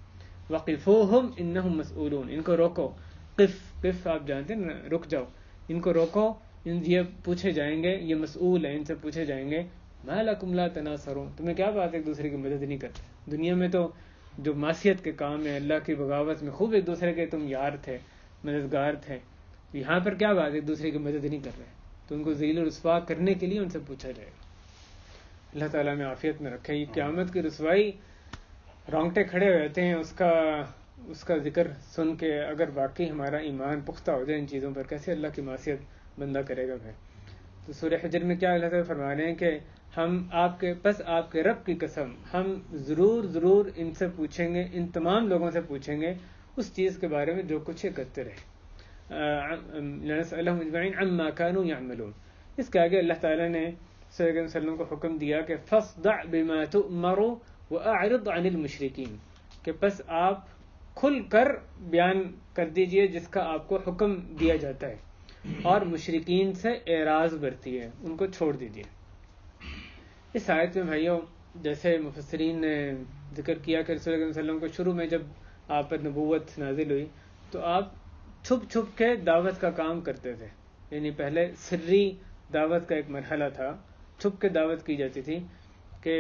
وقفوہم انہم مسئولون، ان کو روکو. قف آپ جانتے ہیں نا، رک جاؤ، ان کو روکو، یہ پوچھے جائیں گے، یہ مسئول ہیں، ان سے پوچھے جائیں گے ما لکم لا تناصرون، تمہیں کیا بات ہے ایک دوسرے کی مدد نہیں کرتے؟ دنیا میں تو جو معصیت کے کام ہیں، اللہ کی بغاوت میں خوب ایک دوسرے کے تم یار تھے، مددگار تھے. یہاں پر کیا بات ہے ایک دوسرے کی مدد نہیں کر رہے؟ تو ان کو ذلیل و رسوا کرنے کے لیے ان سے پوچھا جائے گا. اللہ تعالیٰ میں عافیت میں رکھے. یہ قیامت کی رسوائی، رونگٹے کھڑے ہو جاتے ہیں اس کا ذکر سن کے. اگر واقعی ہمارا ایمان پختہ ہو جائے ان چیزوں پر، کیسے اللہ کی معصیت بندہ کرے گا پھر؟ تو سورہ حجر میں کیا اللہ تعالیٰ فرما رہے ہیں کہ ہم آپ کے رب کی قسم ہم ضرور ان سے پوچھیں گے، ان تمام لوگوں سے پوچھیں گے اس چیز کے بارے میں جو کچھ یہ کرتے رہے. لنسألهم اجمعین عما كانوا يعملون. اس کے آگے اللہ تعالیٰ نے صلی اللہ علیہ وسلم کو حکم دیا کہ فاصدع بما تؤمر واعرض عن المشرکین، کہ پس آپ کھل کر بیان کر دیجئے جس کا آپ کو حکم دیا جاتا ہے، اور مشرکین سے اعراض برتیے، ان کو چھوڑ دیجئے. اس آیت میں بھائیوں جیسے مفسرین نے ذکر کیا کہ رسول اللہ صلی اللہ علیہ وسلم کو شروع میں جب آپ پر نبوت نازل ہوئی تو آپ چھپ چھپ کے دعوت کا کام کرتے تھے. یعنی پہلے سری دعوت کا ایک مرحلہ تھا، چھپ کے دعوت کی جاتی تھی، کہ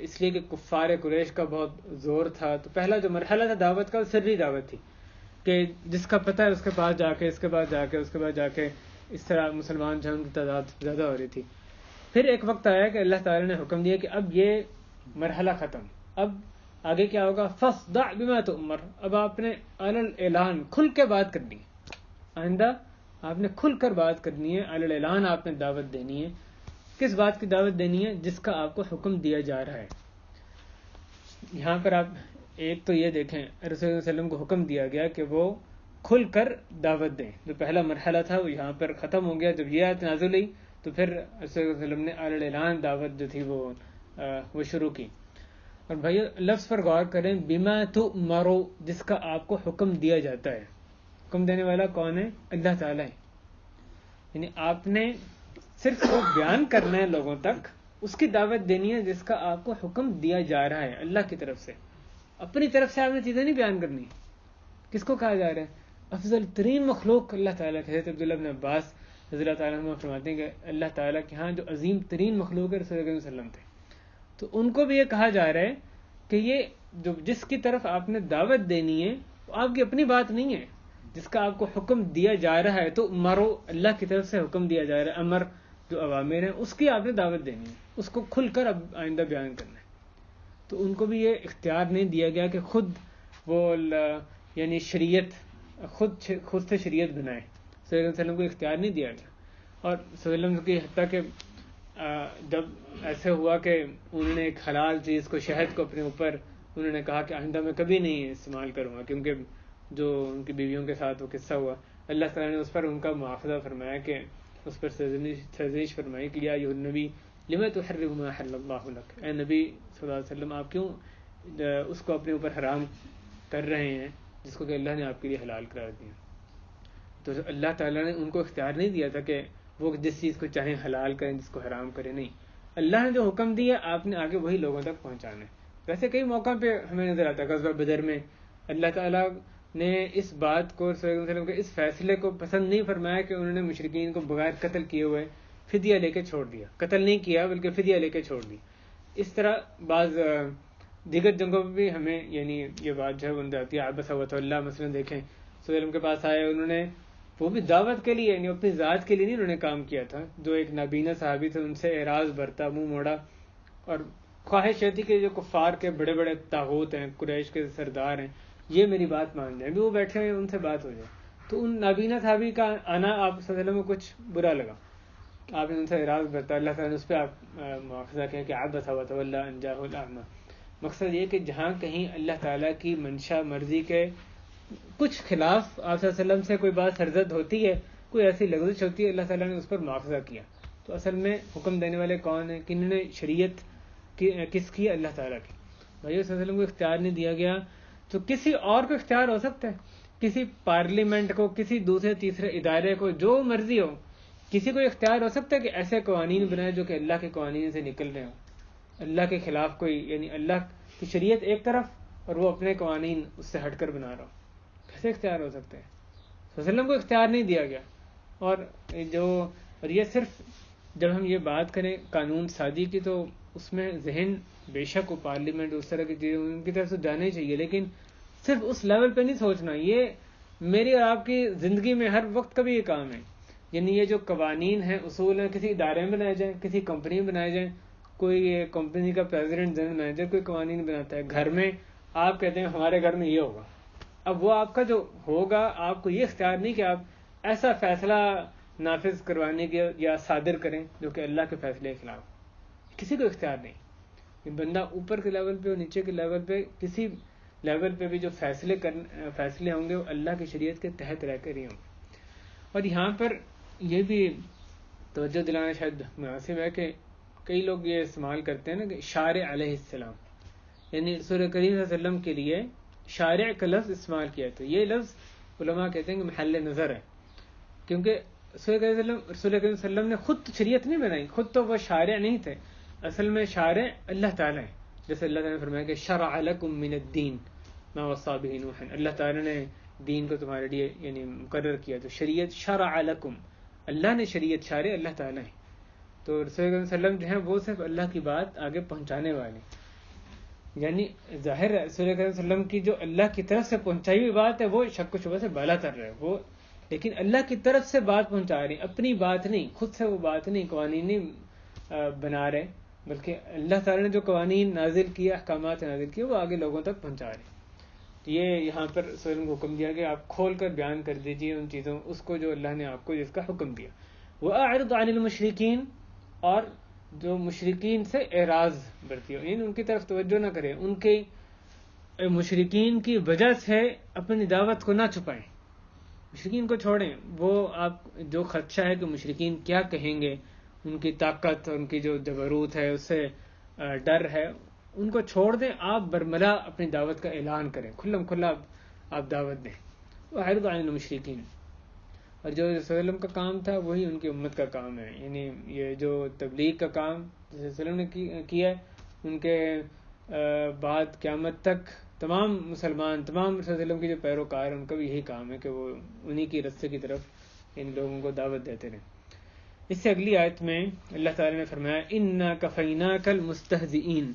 اس لیے کہ کفار قریش کا بہت زور تھا. تو پہلا جو مرحلہ تھا دعوت کا وہ سری دعوت تھی، کہ جس کا پتہ ہے اس کے پاس جا کے، اس کے بعد جا کے، اس کے بعد جا کے، اس طرح مسلمان جو ہیں ان کی تعداد زیادہ ہو رہی تھی. پھر ایک وقت آیا کہ اللہ تعالیٰ نے حکم دیا کہ اب یہ مرحلہ ختم، اب آگے کیا ہوگا؟ فاصدع بما تؤمر. اب آپ نے علی الاعلان کھل کے بات کرنی ہے، آئندہ آپ نے کھل کر بات کرنی ہے، علی الاعلان آپ نے دعوت دینی ہے. کس بات کی دعوت دینی ہے؟ جس کا آپ کو حکم دیا جا رہا ہے. یہاں پر آپ ایک تو یہ دیکھیں رسول اللہ صلی اللہ علیہ وسلم کو حکم دیا گیا کہ وہ کھل کر دعوت دیں. جو پہلا مرحلہ تھا وہ یہاں پر ختم ہو گیا. جب یہ آیت نازل ہوئی تو پھر رسول اللہ صلی اللہ علیہ وسلم نے علی الاعلان دعوت جو تھی وہ شروع کی. اور بھائی لفظ پر غور کریں، بما تؤمر، جس کا آپ کو حکم دیا جاتا ہے. حکم دینے والا کون ہے؟ اللہ تعالیٰ ہے. یعنی آپ نے صرف وہ بیان کرنا ہے لوگوں تک، اس کی دعوت دینی ہے جس کا آپ کو حکم دیا جا رہا ہے اللہ کی طرف سے. اپنی طرف سے آپ نے چیزیں نہیں بیان کرنی. کس کو کہا جا رہا ہے؟ افضل ترین مخلوق اللہ تعالیٰ کے. حضرت عبداللہ بن عباس رضی اللہ تعالیٰ عنہ فرماتے ہیں کہ اللہ تعالیٰ کے ہاں جو عظیم ترین مخلوق ہے رسول اللہ صلی اللہ علیہ وسلم تھے. تو ان کو بھی یہ کہا جا رہا ہے کہ یہ جو جس کی طرف آپ نے دعوت دینی ہے وہ آپ کی اپنی بات نہیں ہے، جس کا آپ کو حکم دیا جا رہا ہے. تو مرو، اللہ کی طرف سے حکم دیا جا رہا ہے، امر جو اوامر ہیں اس کی آپ نے دعوت دینی ہے، اس کو کھل کر اب آئندہ بیان کرنا ہے. تو ان کو بھی یہ اختیار نہیں دیا گیا کہ خود وہ یعنی شریعت خود سے شریعت بنائے. صلی اللہ علیہ وسلم کو اختیار نہیں دیا گیا. اور صلی اللہ علیہ وسلم کی حتیٰ کہ جب ایسے ہوا کہ انہوں نے ایک حلال چیز کو، شہد کو اپنے اوپر انہوں نے کہا کہ آئندہ میں کبھی نہیں استعمال کروں گا، کیونکہ جو ان کی بیویوں کے ساتھ وہ قصہ ہوا، اللہ تعالیٰ نے اس پر ان کا مواخذہ فرمایا، کہ اس پر سرزنش فرمائی کہ یا ایھا النبی لما تحرم ما احل اللہ لک، اے نبی صلی اللہ علیہ وسلم آپ کیوں اس کو اپنے اوپر حرام کر رہے ہیں جس کو کہ اللہ نے آپ کے لیے حلال قرار دیا. تو اللہ تعالیٰ نے ان کو اختیار نہیں دیا تھا کہ وہ جس چیز کو چاہیں حلال کریں، جس کو حرام کریں. نہیں، اللہ نے جو حکم دیا آپ نے آگے وہی لوگوں تک پہنچانا ہے. ویسے کئی موقع پہ ہمیں نظر آتا ہے، غزوہ بدر میں اللہ تعالیٰ نے اس بات کو صلی اللہ علیہ وسلم کے اس فیصلے کو پسند نہیں فرمایا کہ انہوں نے مشرکین کو بغیر قتل کیے ہوئے فدیہ لے کے چھوڑ دیا. قتل نہیں کیا بلکہ فدیہ لے کے چھوڑ دی. اس طرح بعض دیگر جنگوں میں بھی ہمیں یعنی یہ بات جو ہے وہ آتی ہے. عبس وتولی مثلا دیکھیں، صلی اللہ علیہ وسلم کے پاس آئے، انہوں نے وہ بھی دعوت کے لیے، یعنی اپنی ذات کے لیے نہیں انہوں نے کام کیا تھا. جو ایک نابینا صحابی تھے ان سے اعراض برتا، منہ موڑا، اور خواہش یہ تھی کہ جو کفار کے بڑے بڑے طاغوت ہیں، قریش کے سردار ہیں، یہ میری بات مان جائیں، بھی وہ بیٹھے ہوئے ان سے بات ہو جائے. تو ان نابینا صحابی کا آنا آپ صلی اللہ علیہ وسلم کو کچھ برا لگا، آپ نے ان سے اعراض برتا. اللہ تعالیٰ نے اس پہ آپ مواخذہ کیا کہ عبس وتولی ان جاءہ الاعمی. مقصد یہ کہ جہاں کہیں اللہ تعالیٰ کی منشا مرضی کے کچھ خلاف آپ صلی اللہ علیہ وسلم سے کوئی بات سرزد ہوتی ہے، کوئی ایسی لغزش ہوتی ہے، اللہ تعالیٰ نے اس پر مواخذہ کیا. تو اصل میں حکم دینے والے کون ہیں؟ کنہوں نے شریعت کس کی؟ اللہ تعالیٰ کی. بھائی صلی اللہ علیہ وسلم کو اختیار نہیں دیا گیا تو کسی اور کو اختیار ہو سکتا ہے، کسی پارلیمنٹ کو، کسی دوسرے تیسرے ادارے کو، جو مرضی ہو، کسی کو اختیار ہو سکتا ہے کہ ایسے قوانین بنائے جو کہ اللہ کے قوانین سے نکل رہے ہوں، اللہ کے خلاف کوئی، یعنی اللہ کی شریعت ایک طرف اور وہ اپنے قوانین اس سے ہٹ کر بنا رہا ہو. کیسے اختیار ہو سکتے ہیں؟ صلی اللہ علیہ وسلم کو اختیار نہیں دیا گیا. اور یہ صرف جب ہم یہ بات کریں قانون سازی کی تو اس میں ذہن بے شک وہ پارلیمنٹ اس طرح کی چیزیں ان کی طرف سے جانے چاہیے، لیکن صرف اس لیول پہ نہیں سوچنا. یہ میری اور آپ کی زندگی میں ہر وقت کا بھی یہ کام ہے. یعنی یہ جو قوانین ہیں، اصول ہیں، کسی ادارے میں بنائے جائیں، کسی کمپنی میں بنائے جائیں، کوئی کمپنی کا پریزیڈنٹ، جنرل مینیجر کوئی قوانین بناتا ہے، گھر میں آپ کہتے ہیں ہمارے گھر میں یہ ہوگا. اب وہ آپ کا جو ہوگا، آپ کو یہ اختیار نہیں کہ آپ ایسا فیصلہ نافذ کروانے کے یا صادر کریں جو کہ اللہ کے فیصلے کے خلاف. کسی کو اختیار نہیں. یہ بندہ اوپر کے لیول پہ اور نیچے کے لیول پہ کسی لیول پہ بھی جو فیصلے ہوں گے وہ اللہ کی شریعت کے تحت رہ کر ہی ہوں گے. اور یہاں پر یہ بھی توجہ دلانا شاید مناسب ہے کہ کئی لوگ یہ استعمال کرتے ہیں نا کہ شارع علیہ السلام، یعنی رسول کریم صلی اللہ علیہ وسلم کے لیے شارع کا لفظ استعمال کیا. تو یہ لفظ علماء کہتے ہیں کہ محل نظر ہے، کیونکہ رسول کریم صلی اللہ علیہ وسلم نے خود شریعت نہیں بنائی، خود تو وہ شارع نہیں تھے. اصل میں شارع اللہ تعالیٰ ہے. جیسے اللہ تعالیٰ نے فرمایا کہ شرع لکم من الدین ما وصی بہ نوح، اللہ تعالیٰ نے دین کو تمہارے لیے یعنی مقرر کیا. تو شریعت شرع لکم، اللہ نے شریعت، شارع اللہ تعالیٰ ہے. تو رسول اللہ صلی اللہ علیہ وسلم جو ہیں وہ صرف اللہ کی بات آگے پہنچانے والے، یعنی ظاہر رسول اللہ صلی اللہ علیہ وسلم کی جو اللہ کی طرف سے پہنچائی ہوئی بات ہے وہ شک و شبہ سے بالا تر رہے وہ، لیکن اللہ کی طرف سے بات پہنچا رہے ہیں، اپنی بات نہیں، خود سے وہ بات نہیں، قوانین نہیں بنا رہے، بلکہ اللہ تعالیٰ نے جو قوانین نازل کیا، احکامات نازل کیے، وہ آگے لوگوں تک پہنچا رہے ہیں. تو یہ یہاں پر رسول اللہ کو حکم دیا کہ آپ کھول کر بیان کر دیجیے ان چیزوں اس کو جو اللہ نے آپ کو جس کا حکم دیا. وَأَعْرِضْ عَنِ الْمُشْرِكِينَ، اور جو مشرکین سے اعراض برتی ہو، یعنی ان کی طرف توجہ نہ کریں، ان کے مشرکین کی وجہ سے اپنی دعوت کو نہ چھپائیں، مشرکین کو چھوڑیں. وہ آپ جو خدشہ ہے کہ مشرکین کیا کہیں گے، ان کی طاقت اور ان کی جو جبروت ہے اس سے ڈر ہے، ان کو چھوڑ دیں. آپ برملا اپنی دعوت کا اعلان کریں، کھلم کھلا آپ دعوت دیں. وَأَعْرِضْ عَنِ الْمُشْرِكِينَ، اور جو رسول اللہ کا کام تھا وہی ان کی امت کا کام ہے. یعنی یہ جو تبلیغ کا کام رسول اللہ نے کیا ہے، ان کے بعد قیامت تک تمام مسلمان، تمام رسول اللہ کی جو پیروکار ہیں ان کا بھی یہی کام ہے کہ وہ انہی کی رستے کی طرف ان لوگوں کو دعوت دیتے رہیں. اس سے اگلی آیت میں اللہ تعالیٰ نے فرمایا اِنَّا كَفَيْنَاكَ الْمُسْتَهْزِئِينَ،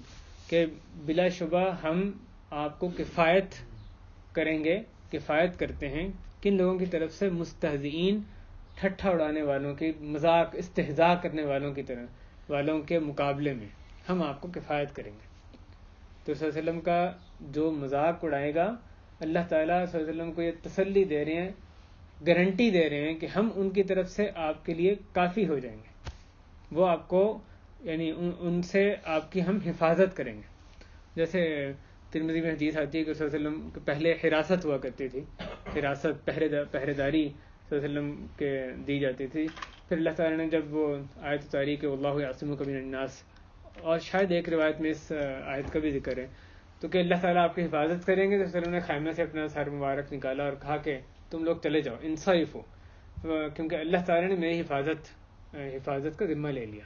کہ بلا شبہ ہم آپ کو کفایت کریں گے، کفایت کرتے ہیں کن لوگوں کی طرف سے؟ مستہزئین، ٹھٹھا اڑانے والوں کی، مذاق استہزاء کرنے والوں کی طرح والوں کے مقابلے میں ہم آپ کو کفایت کریں گے. تو صلی اللہ علیہ وسلم کا جو مذاق اڑائے گا، اللہ تعالیٰ صلی اللہ علیہ وسلم کو یہ تسلی دے رہے ہیں، گارنٹی دے رہے ہیں کہ ہم ان کی طرف سے آپ کے لیے کافی ہو جائیں گے. وہ آپ کو یعنی ان سے آپ کی ہم حفاظت کریں گے. جیسے ترمذی میں حدیث آتی ہے کہ صلی اللہ علیہ وسلم پہلے حراست ہوا کرتی تھی، حراست پہرے داری صلی اللہ علیہ وسلم کے دی جاتی تھی. پھر اللہ تعالیٰ نے جب وہ آیت اتاری کہ واللہ یعصمک من الناس، اور شاید ایک روایت میں اس آیت کا بھی ذکر ہے، تو کہ اللہ تعالیٰ آپ کی حفاظت کریں گے. تو صلی اللہ علیہ وسلم نے خیمے سے اپنا سر مبارک نکالا اور کہا کہ تم لوگ چلے جاؤ، انصرف ہو، کیونکہ اللہ تعالیٰ نے میری حفاظت کا ذمہ لے لیا.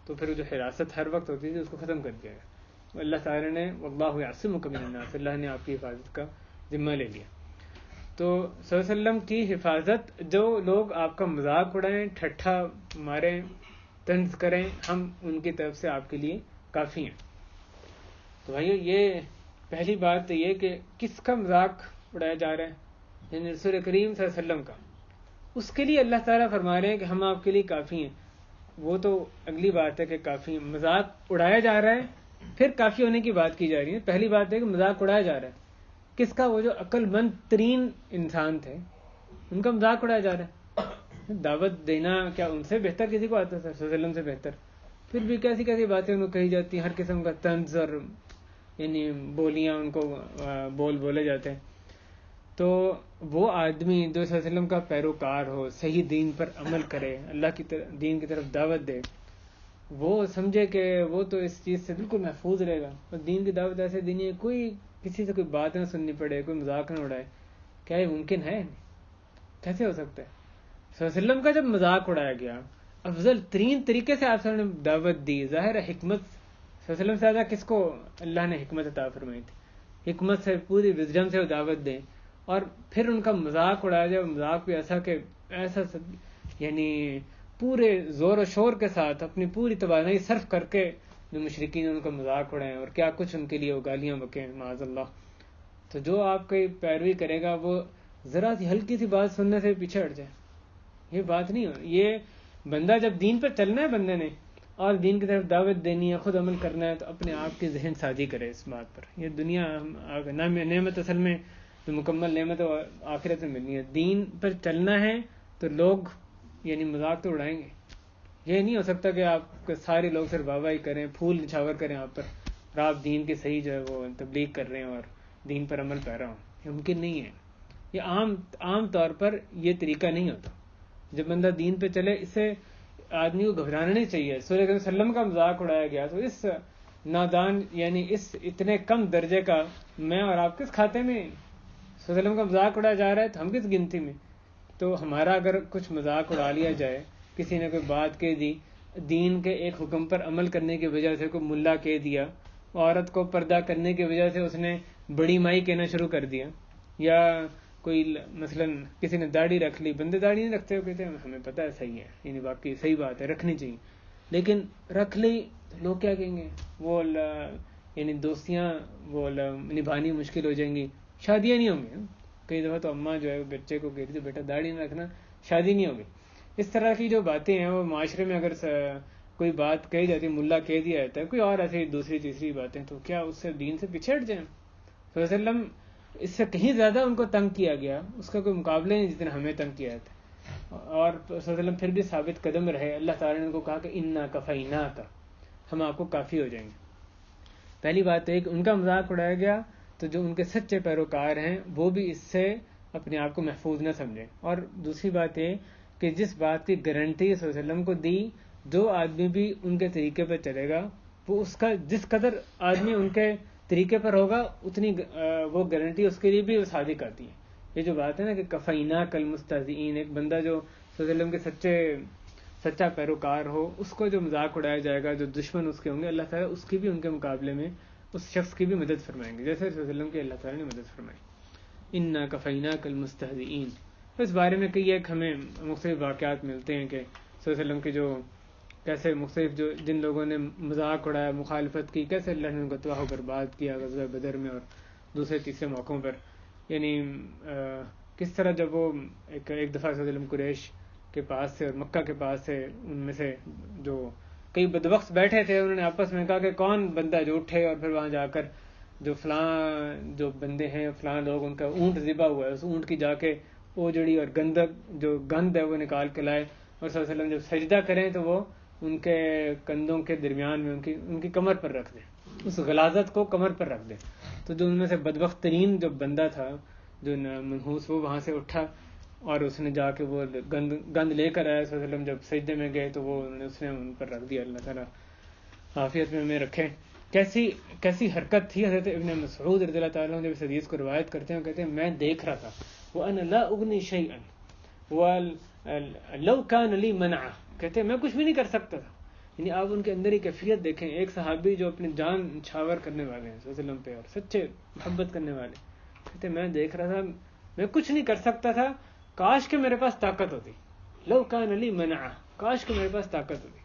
تو پھر جو حراست ہر وقت ہوتی تھی اس کو ختم کر دیا گیا. اللہ تعالیٰ نے واللہ یعصمک من الناس، اللہ نے آپ کی حفاظت کا ذمہ لے لیا. تو صلی اللہ علیہ وسلم کی حفاظت، جو لوگ آپ کا مذاق اڑائیں، ٹھٹھا ماریں، طنز کریں، ہم ان کی طرف سے آپ کے لیے کافی ہیں. تو بھائیو یہ پہلی بات تو یہ کہ کس کا مذاق اڑایا جا رہا ہے؟ یعنی رسول کریم صلی اللہ علیہ وسلم کا. اس کے لیے اللہ تعالیٰ فرما رہے ہیں کہ ہم آپ کے لیے کافی ہیں. وہ تو اگلی بات ہے کہ کافی ہیں، مذاق اڑایا جا رہا ہے، پھر کافی ہونے کی بات کی جا رہی ہے. پہلی بات ہے کہ مذاق اڑایا جا رہا ہے کس کا؟ وہ جو عقل مند ترین انسان تھے ان کا مذاق اڑایا جا رہا ہے. دعوت دینا کیا ان سے بہتر کسی کو آتا تھا؟ صلی اللہ علیہ وسلم سے بہتر. پھر بھی کیسی کیسی باتیں ان کو کہی جاتی ہیں، ہر قسم کا طنز اور یعنی بولیاں ان کو بولے جاتے ہیں. تو وہ آدمی جو صلی اللہ علیہ وسلم کا پیروکار ہو، صحیح دین پر عمل کرے، اللہ کی دین کی طرف دعوت دے، وہ سمجھے کہ وہ تو اس چیز سے بالکل محفوظ رہے گا. اور دین کی دعوت ایسے دینی ہے، کوئی کسی سے کوئی بات نہ سننی پڑے، کوئی مذاق نہ اڑائے. کیا یہ ممکن ہے؟ کیسے ہو سکتا ہے؟ صلی اللہ علیہ وسلم کا جب مذاق اڑایا گیا، افضل ترین طریقے سے آپ نے دعوت دی، ظاہر ہے حکمت، صلی اللہ علیہ وسلم سے زیادہ کس کو اللہ نے حکمت عطا فرمائی تھی؟ حکمت سے، پوری وزڈم سے وہ دعوت دیں، اور پھر ان کا مذاق اڑایا جائے. مذاق بھی ایسا یعنی پورے زور و شور کے ساتھ اپنی پوری توانائی صرف کر کے جو مشرکین ان کا مذاق اڑائیں اور کیا کچھ ان کے لیے وہ گالیاں بکیں معاذ اللہ. تو جو آپ کی پیروی کرے گا وہ ذرا سی ہلکی سی بات سننے سے پیچھے ہٹ جائے. یہ بات نہیں ہو. یہ بندہ جب دین پر چلنا ہے بندے نے اور دین کی طرف دعوت دینی ہے، خود عمل کرنا ہے، تو اپنے آپ کی ذہن سازی کرے اس بات پر. یہ دنیا نعمت اصل میں جو مکمل نعمت آخرت میں ملنی ہے. دین پر چلنا ہے تو لوگ یعنی مذاق تو اڑائیں گے. یہ نہیں ہو سکتا کہ آپ سارے لوگ صرف واہ واہی کریں، پھول نچھاور کریں آپ پر، اور آپ دین کی صحیح جو ہے وہ تبلیغ کر رہے ہیں اور دین پر عمل پیرا ہوں. یہ ممکن نہیں ہے. یہ عام طور پر یہ طریقہ نہیں ہوتا. جب بندہ دین پہ چلے، اسے آدمی کو گھبرانا نہیں چاہیے. رسول اللہ صلی اللہ علیہ وسلم کا مذاق اڑایا گیا تو اس نادان یعنی اس اتنے کم درجے کا میں اور آپ کس کھاتے میں؟ صلی اللہ علیہ وسلم کا مذاق اڑایا جا رہا ہے تو ہم کس گنتی میں؟ تو ہمارا اگر کچھ مذاق اڑا لیا جائے، کسی نے کوئی بات کہہ دی، دین کے ایک حکم پر عمل کرنے کی وجہ سے کوئی ملا کہہ دیا، عورت کو پردہ کرنے کی وجہ سے اس نے بڑی مائی کہنا شروع کر دیا، یا کوئی مثلا کسی نے داڑھی رکھ لی، بندے داڑھی نہیں رکھتے ہو، کہتے ہیں ہمیں پتہ ہے صحیح ہے، یعنی باقی صحیح بات ہے رکھنی چاہیے، لیکن رکھ لی تو لوگ کیا کہیں گے؟ وہ یعنی دوستیاں وہ نبھانی مشکل ہو جائیں گی، شادیاں نہیں ہوں گی. کئی دفعہ تو اماں جو ہے بچے کو کہتی تھی بیٹا داڑھی نہ رکھنا، شادی نہیں ہوگی. اس طرح کی جو باتیں ہیں وہ معاشرے میں اگر کوئی بات کہی جاتی ہے، ملا کہہ دیا جاتا ہے، کوئی اور ایسی دوسری تیسری باتیں، تو کیا اس سے دین سے پیچھے ہٹ جائیں؟ صلی اللہ علیہ وسلم اس سے کہیں زیادہ ان کو تنگ کیا گیا، اس کا کوئی مقابلہ نہیں جتنا ہمیں تنگ کیا جاتا. اور صلی اللہ علیہ وسلم پھر بھی ثابت قدم رہے. اللہ تعالیٰ نے ان کو کہا کہ انا کفیناک، ہم آپ کو کافی ہو جائیں گے. پہلی بات ہے کہ ان کا مذاق اڑایا گیا، تو جو ان کے سچے پیروکار ہیں وہ بھی اس سے اپنے آپ کو محفوظ نہ سمجھیں. اور دوسری بات یہ کہ جس بات کی گارنٹی صلی اللہ علیہ وسلم کو دی، جو آدمی بھی ان کے طریقے پر چلے گا، وہ اس کا جس قدر آدمی ان کے طریقے پر ہوگا اتنی وہ گارنٹی اس کے لیے بھی صادق آتی ہے. یہ جو بات ہے نا کہ کفیناک المستہزئین، ایک بندہ جو صلی اللہ علیہ وسلم کے سچا پیروکار ہو، اس کو جو مذاق اڑایا جائے گا، جو دشمن اس کے ہوں گے، اللہ تعالیٰ اس کی بھی ان کے مقابلے میں اس شخص کی بھی مدد فرمائیں گے، جیسے صلی اللہ علیہ وسلم کی اللہ تعالیٰ نے مدد فرمائی. انا کفیناک المستہزئین. اس بارے میں کئی ایک ہمیں مختلف واقعات ملتے ہیں کہ صلی اللہ علیہ وسلم کے جو کیسے مختلف جن لوگوں نے مذاق اڑایا، مخالفت کی، کیسے اللہ نے ان کو تباہ و برباد کیا غزوہ بدر میں اور دوسرے تیسرے موقعوں پر. یعنی کس طرح جب وہ ایک دفعہ صلی اللہ علیہ وسلم قریش کے پاس سے اور مکہ کے پاس سے، ان میں سے جو کئی بدبخت بیٹھے تھے، انہوں نے آپس میں کہا کہ کون بندہ جو اٹھے اور پھر وہاں جا کر جو فلاں جو بندے ہیں، فلاں لوگ، ان کا اونٹ ذبح ہوا ہے، اس اونٹ کی جا کے اوجڑی اور گند ہے وہ نکال کے لائے، اور صلی اللہ علیہ وسلم جب سجدہ کریں تو وہ ان کے کندھوں کے درمیان میں ان کی کمر پر رکھ دیں، اس غلاظت کو کمر پر رکھ دیں. تو جو ان میں سے بدبخت ترین جو بندہ تھا، جو منحوس، وہ وہاں سے اٹھا اور اس نے جا کے وہ گند لے کر آیا. صلی اللہ علیہ وسلم جب سجدے میں گئے تو وہ اس نے ان پر رکھ دیا. اللہ تعالیٰ عافیت میں ہمیں رکھے. کیسی حرکت تھی. حضرت ابن مسعود رضی اللہ تعالیٰ جب اس حدیث کو روایت کرتے ہیں، کہتے ہیں میں دیکھ رہا تھا وَأَنَا لَا أُغْنِي شَيْئًا وَلَوْ كَانَ لِي مَنْعَ، کہتے ہیں میں کچھ بھی نہیں کر سکتا تھا. یعنی آپ ان کے اندر ہی کیفیت دیکھیں. ایک صحابی جو اپنی جان نچھاور کرنے والے ہیں صلی اللہ علیہ وسلم پہ اور سچے محبت کرنے والے، کہتے ہیں میں دیکھ رہا تھا میں کچھ نہیں کر سکتا تھا، کاش کہ میرے پاس طاقت ہوتی. لو کان لی منع، کاش کہ میرے پاس طاقت ہوتی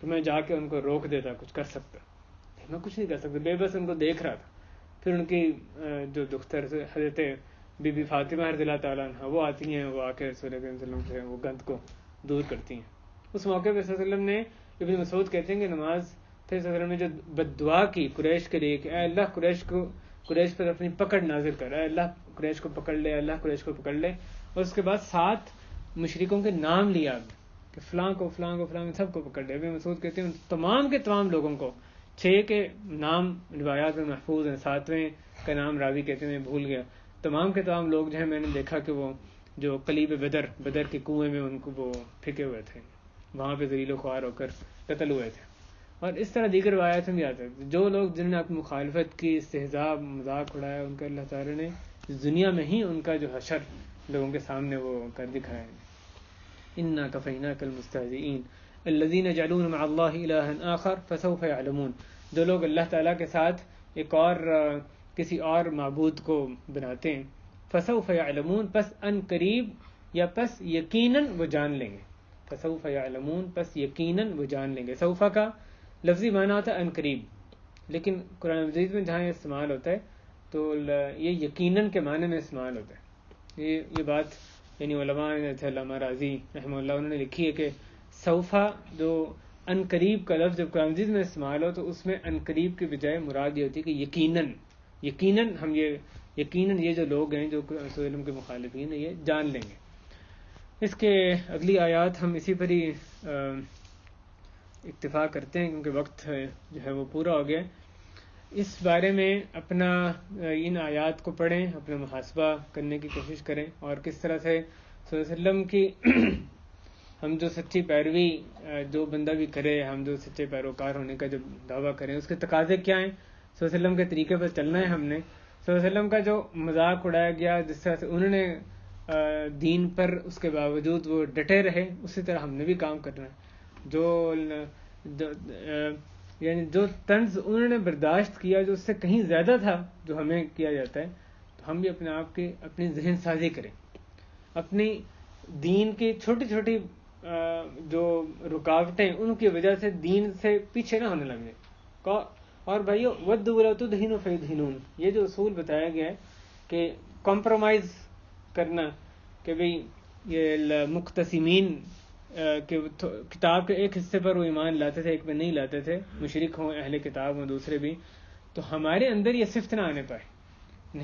کہ میں جا کے ان کو روک دیتا، کچھ کر سکتا. میں کچھ نہیں کر سکتا، بے بس ان کو دیکھ رہا تھا. پھر ان کی جو دختر حضرت بی بی فاطمہ رضی اللہ تعالیٰ عنہ وہ آتی ہیں، وہ آ کے رسول اللہ صلی اللہ علیہ وسلم سے وہ گند کو دور کرتی ہیں. اس موقع پہ صلی اللہ علیہ وسلم نے، ابن مسعود کہتے ہیں کہ نماز پھر صلی اللہ علیہ وسلم نے جو بد دعا کی قریش کے لیے کہ اے اللہ قریش پر اپنی پکڑ نازل کر، اے اللہ قریش کو پکڑ لے، اللہ قریش کو پکڑ لے. اور اس کے بعد 7 مشرکوں کے نام لیا کہ فلاں کو فلاں کو فلاں سب کو پکڑ لے. ابن مسعود کہتے ہیں تمام کے تمام لوگوں کو، 6 کے نام روایات میں محفوظ ہیں، 7ویں کا نام راوی کہتے ہیں میں بھول گیا. تمام کے تمام لوگ جو ہیں میں نے دیکھا کہ وہ جو قلیب بدر کے کنویں میں ان کو وہ پھینکے ہوئے تھے، وہاں پہ ذلیل و خوار ہو کر قتل ہوئے تھے. اور اس طرح دیگر روایات میں بھی آتا ہے جو لوگ جنہوں نے اپنی مخالفت کی، استہزاء مذاق اڑایا، ان کا اللہ تعالیٰ نے دنیا میں ہی ان کا جو حشر لوگوں کے سامنے وہ کر دکھایا ہے. انا کفیناک المستہزئین الذین یجعلون مع اللہ الہا آخر فسوف یعلمون. جو لوگ اللہ تعالیٰ کے ساتھ ایک اور کسی اور معبود کو بناتے ہیں، فسوف یعلمون پس ان قریب یا پس یقیناً وہ جان لیں گے. فسوف یعلمون پس یقیناً وہ جان لیں گے. سوفا کا لفظی معنی ہوتا ہے ان قریب، لیکن قرآن مجید میں جہاں یہ استعمال ہوتا ہے تو یہ یقیناً کے معنی میں استعمال ہوتا ہے. یہ بات یعنی علماء نے تھے، علامہ راضی رحمہ اللہ انہوں نے لکھی ہے کہ سوفا جو ان قریب کا لفظ جب قرآن مجید میں استعمال ہو تو اس میں ان قریب کی بجائے مراد یہ ہوتی ہے کہ یقیناً ہم یہ جو لوگ ہیں جو رسول اللہ وسلم کے مخالفین ہیں یہ جان لیں گے. اس کے اگلی آیات ہم اسی پر ہی اکتفا کرتے ہیں کیونکہ وقت جو ہے وہ پورا ہو گیا. اس بارے میں اپنا ان آیات کو پڑھیں, اپنا محاسبہ کرنے کی کوشش کریں, اور کس طرح سے صلی اللہ علیہ وسلم کی ہم جو سچی پیروی جو بندہ بھی کرے, ہم جو سچے پیروکار ہونے کا جو دعویٰ کریں, اس کے تقاضے کیا ہیں. صلی اللہ علیہ وسلم کے طریقے پر چلنا ہے ہم نے. صلی اللہ علیہ وسلم کا جو مذاق اڑایا گیا, جس طرح سے انہوں نے دین پر اس کے باوجود وہ ڈٹے رہے, اسی طرح ہم نے بھی کام کرنا ہے. یعنی جو طنز انہوں نے برداشت کیا, جو اس سے کہیں زیادہ تھا جو ہمیں کیا جاتا ہے, تو ہم بھی اپنے آپ کی اپنی ذہن سازی کریں, اپنی دین کی چھوٹی چھوٹی جو رکاوٹیں ان کی وجہ سے دین سے پیچھے نہ ہونے لگے. اور بھائیو وَدُّوا لَوْ تُدْهِنُوا فَيُدْهِنُونَ, یہ جو اصول بتایا گیا ہے کہ کمپرومائز کرنا, کہ بھئی یہ مقتسمین کہ کتاب کے ایک حصے پر وہ ایمان لاتے تھے, ایک پہ نہیں لاتے تھے, مشرک ہوں, اہل کتاب ہوں, دوسرے بھی, تو ہمارے اندر یہ صفت نہ آنے پائے.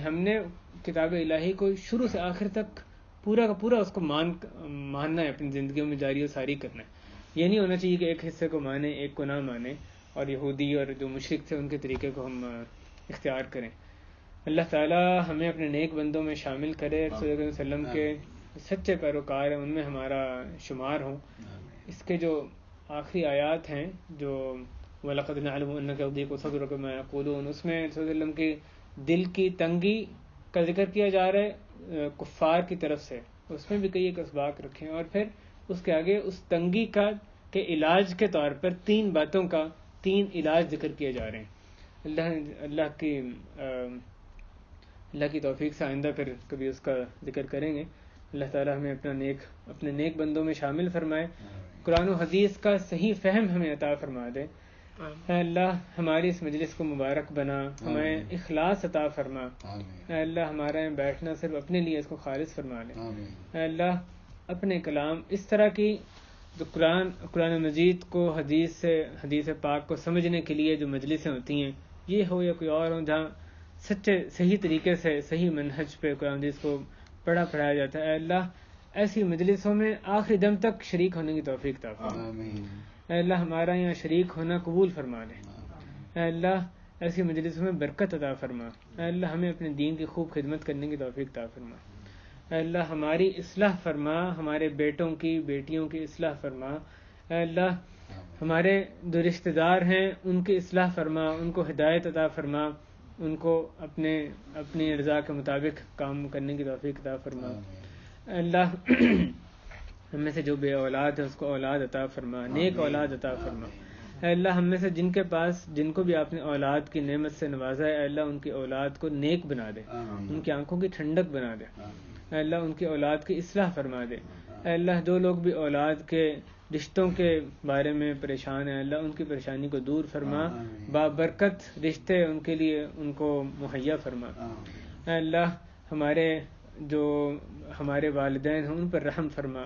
ہم نے کتاب الہی کو شروع سے آخر تک پورا کا پورا اس کو ماننا ہے, اپنی زندگیوں میں جاری و ساری کرنا ہے. یہ نہیں ہونا چاہیے کہ ایک حصے کو مانیں ایک کو نہ مانیں, اور یہودی اور جو مشرک تھے ان کے طریقے کو ہم اختیار کریں. اللہ تعالی ہمیں اپنے نیک بندوں میں شامل کرے, صلی اللہ علیہ وسلم کے سچے پیروکار ہیں ان میں ہمارا شمار ہوں. اس کے جو آخری آیات ہیں جو وَلَقَدْ نَعْلَمُ أَنَّكَ يَضِيقُ صَدْرُكَ بِمَا يَقُولُونَ, اس میں صلی اللہ علیہ وسلم کے دل کی تنگی کا ذکر کیا جا رہا ہے کفار کی طرف سے. اس میں بھی کئی ایک اسباق رکھے ہیں, اور پھر اس کے آگے اس تنگی کا کے علاج کے طور پر 3 باتوں کا 3 علاج ذکر کیے جا رہے ہیں. اللہ کی توفیق سے آئندہ پھر کبھی اس کا ذکر کریں گے. اللہ تعالی ہمیں اپنے نیک بندوں میں شامل فرمائے, قرآن و حدیث کا صحیح فہم ہمیں عطا فرما دے. اے اللہ ہماری اس مجلس کو مبارک بنا, ہمیں اخلاص عطا فرما. اے اللہ ہمارا یہاں بیٹھنا صرف اپنے لیے اس کو خالص فرما لے. اے اللہ اپنے کلام اس طرح کی جو قرآن مجید کو حدیث پاک کو سمجھنے کے لیے جو مجلسیں ہوتی ہیں, یہ ہو یا کوئی اور ہو, جہاں سچے صحیح طریقے سے صحیح منہج پہ قرآن حدیث کو پڑھایا جاتا ہے, اے اللہ ایسی مجلسوں میں آخری دم تک شریک ہونے کی توفیق عطا فرما. اے اللہ ہمارا یہاں شریک ہونا قبول فرما لے. اے اللہ ایسی مجلسوں میں برکت عطا فرما. اے اللہ ہمیں اپنے دین کی خوب خدمت کرنے کی توفیق عطا فرما. اے اللہ ہماری اصلاح فرما, ہمارے بیٹوں کی بیٹیوں کی اصلاح فرما. اے اللہ ہمارے جو رشتہ دار ہیں ان کی اصلاح فرما, ان کو ہدایت عطا فرما, ان کو اپنی رضا کے مطابق کام کرنے کی توفیق عطا فرما. اے اللہ ہم میں سے جو بے اولاد ہے اس کو اولاد عطا فرما, نیک اولاد عطا فرما. اے اللہ ہم میں سے جن کو بھی آپ نے اولاد کی نعمت سے نوازا ہے, اے اللہ ان کی اولاد کو نیک بنا دے, ان کی آنکھوں کی ٹھنڈک بنا دے. اے اللہ ان کی اولاد کی اصلاح فرما دے. اے اللہ جو لوگ بھی اولاد کے رشتوں کے بارے میں پریشان ہیں, اللہ ان کی پریشانی کو دور فرما, بابرکت رشتے ان کے لیے ان کو مہیا فرما. اے اللہ ہمارے والدین ہیں ان پر رحم فرما,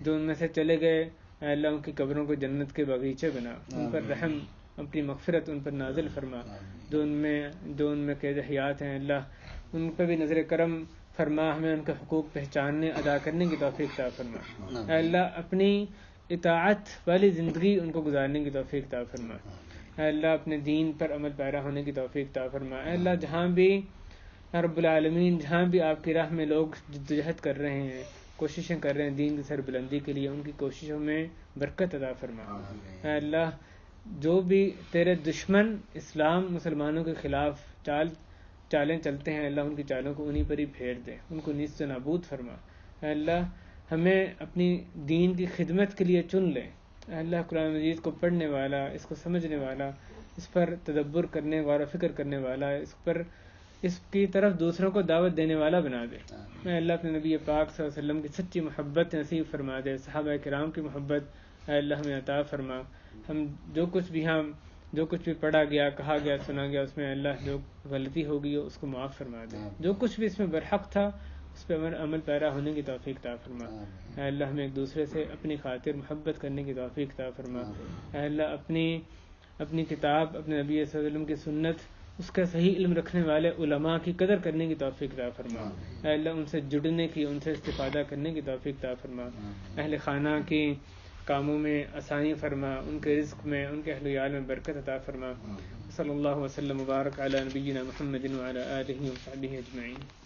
جو ان میں سے چلے گئے اے اللہ ان کی قبروں کو جنت کے باغیچے بنا, ان پر رحم اپنی مغفرت ان پر نازل فرما. جو ان میں قید حیات ہیں اللہ ان پہ بھی نظر کرم فرما, ہمیں ان کے حقوق پہچاننے ادا کرنے کی توفیق عطا فرما. اے اللہ اپنی اطاعت والی زندگی ان کو گزارنے کی توفیق عطا فرما. اے اللہ اپنے دین پر عمل پیرا ہونے کی توفیق عطا فرما. اے اللہ جہاں بھی رب العالمین جہاں بھی آپ کی راہ میں لوگ جدوجہد کر رہے ہیں, کوششیں کر رہے ہیں دین کی سربلندی کے لیے, ان کی کوششوں میں برکت عطا فرما. اے اللہ جو بھی تیرے دشمن اسلام مسلمانوں کے خلاف چالیں چلتے ہیں, اللہ ان کی چالوں کو انہی پر ہی پھیر دے, ان کو نیست و نابود فرما. اے اللہ ہمیں اپنی دین کی خدمت کے لیے چن لے. اے اللہ قرآن مجید کو پڑھنے والا, اس کو سمجھنے والا, اس پر تدبر کرنے, غور و فکر کرنے والا, اس کی طرف دوسروں کو دعوت دینے والا بنا دے. اے اللہ اپنے نبی پاک صلی اللہ علیہ وسلم کی سچی محبت نصیب فرما دے, صحابہ کرام کی محبت اے اللہ ہمیں عطا فرما. ہم جو کچھ بھی پڑھا گیا, کہا گیا, سنا گیا, اس میں اللہ جو غلطی ہوگی اس کو معاف فرما دے. جو کچھ بھی اس میں برحق تھا اس پہ عمل پیرا ہونے کی توفیق عطا فرما. اے اللہ ہمیں ایک دوسرے سے اپنی خاطر محبت کرنے کی توفیق عطا فرما. اے اللہ اپنی کتاب, اپنے نبی صلی اللہ علیہ وسلم کی سنت, اس کا صحیح علم رکھنے والے علماء کی قدر کرنے کی توفیق عطا فرما. اے اللہ ان سے جڑنے کی, ان سے استفادہ کرنے کی توفیق عطا فرما. اہل خانہ کی کاموں میں آسانی فرما، ان کے رزق میں، ان کے اہل و عیال میں برکت عطا فرما. صلی اللہ وسلم وبارک علی نبینا محمد وعلی آلہ وصحبہ اجمعین.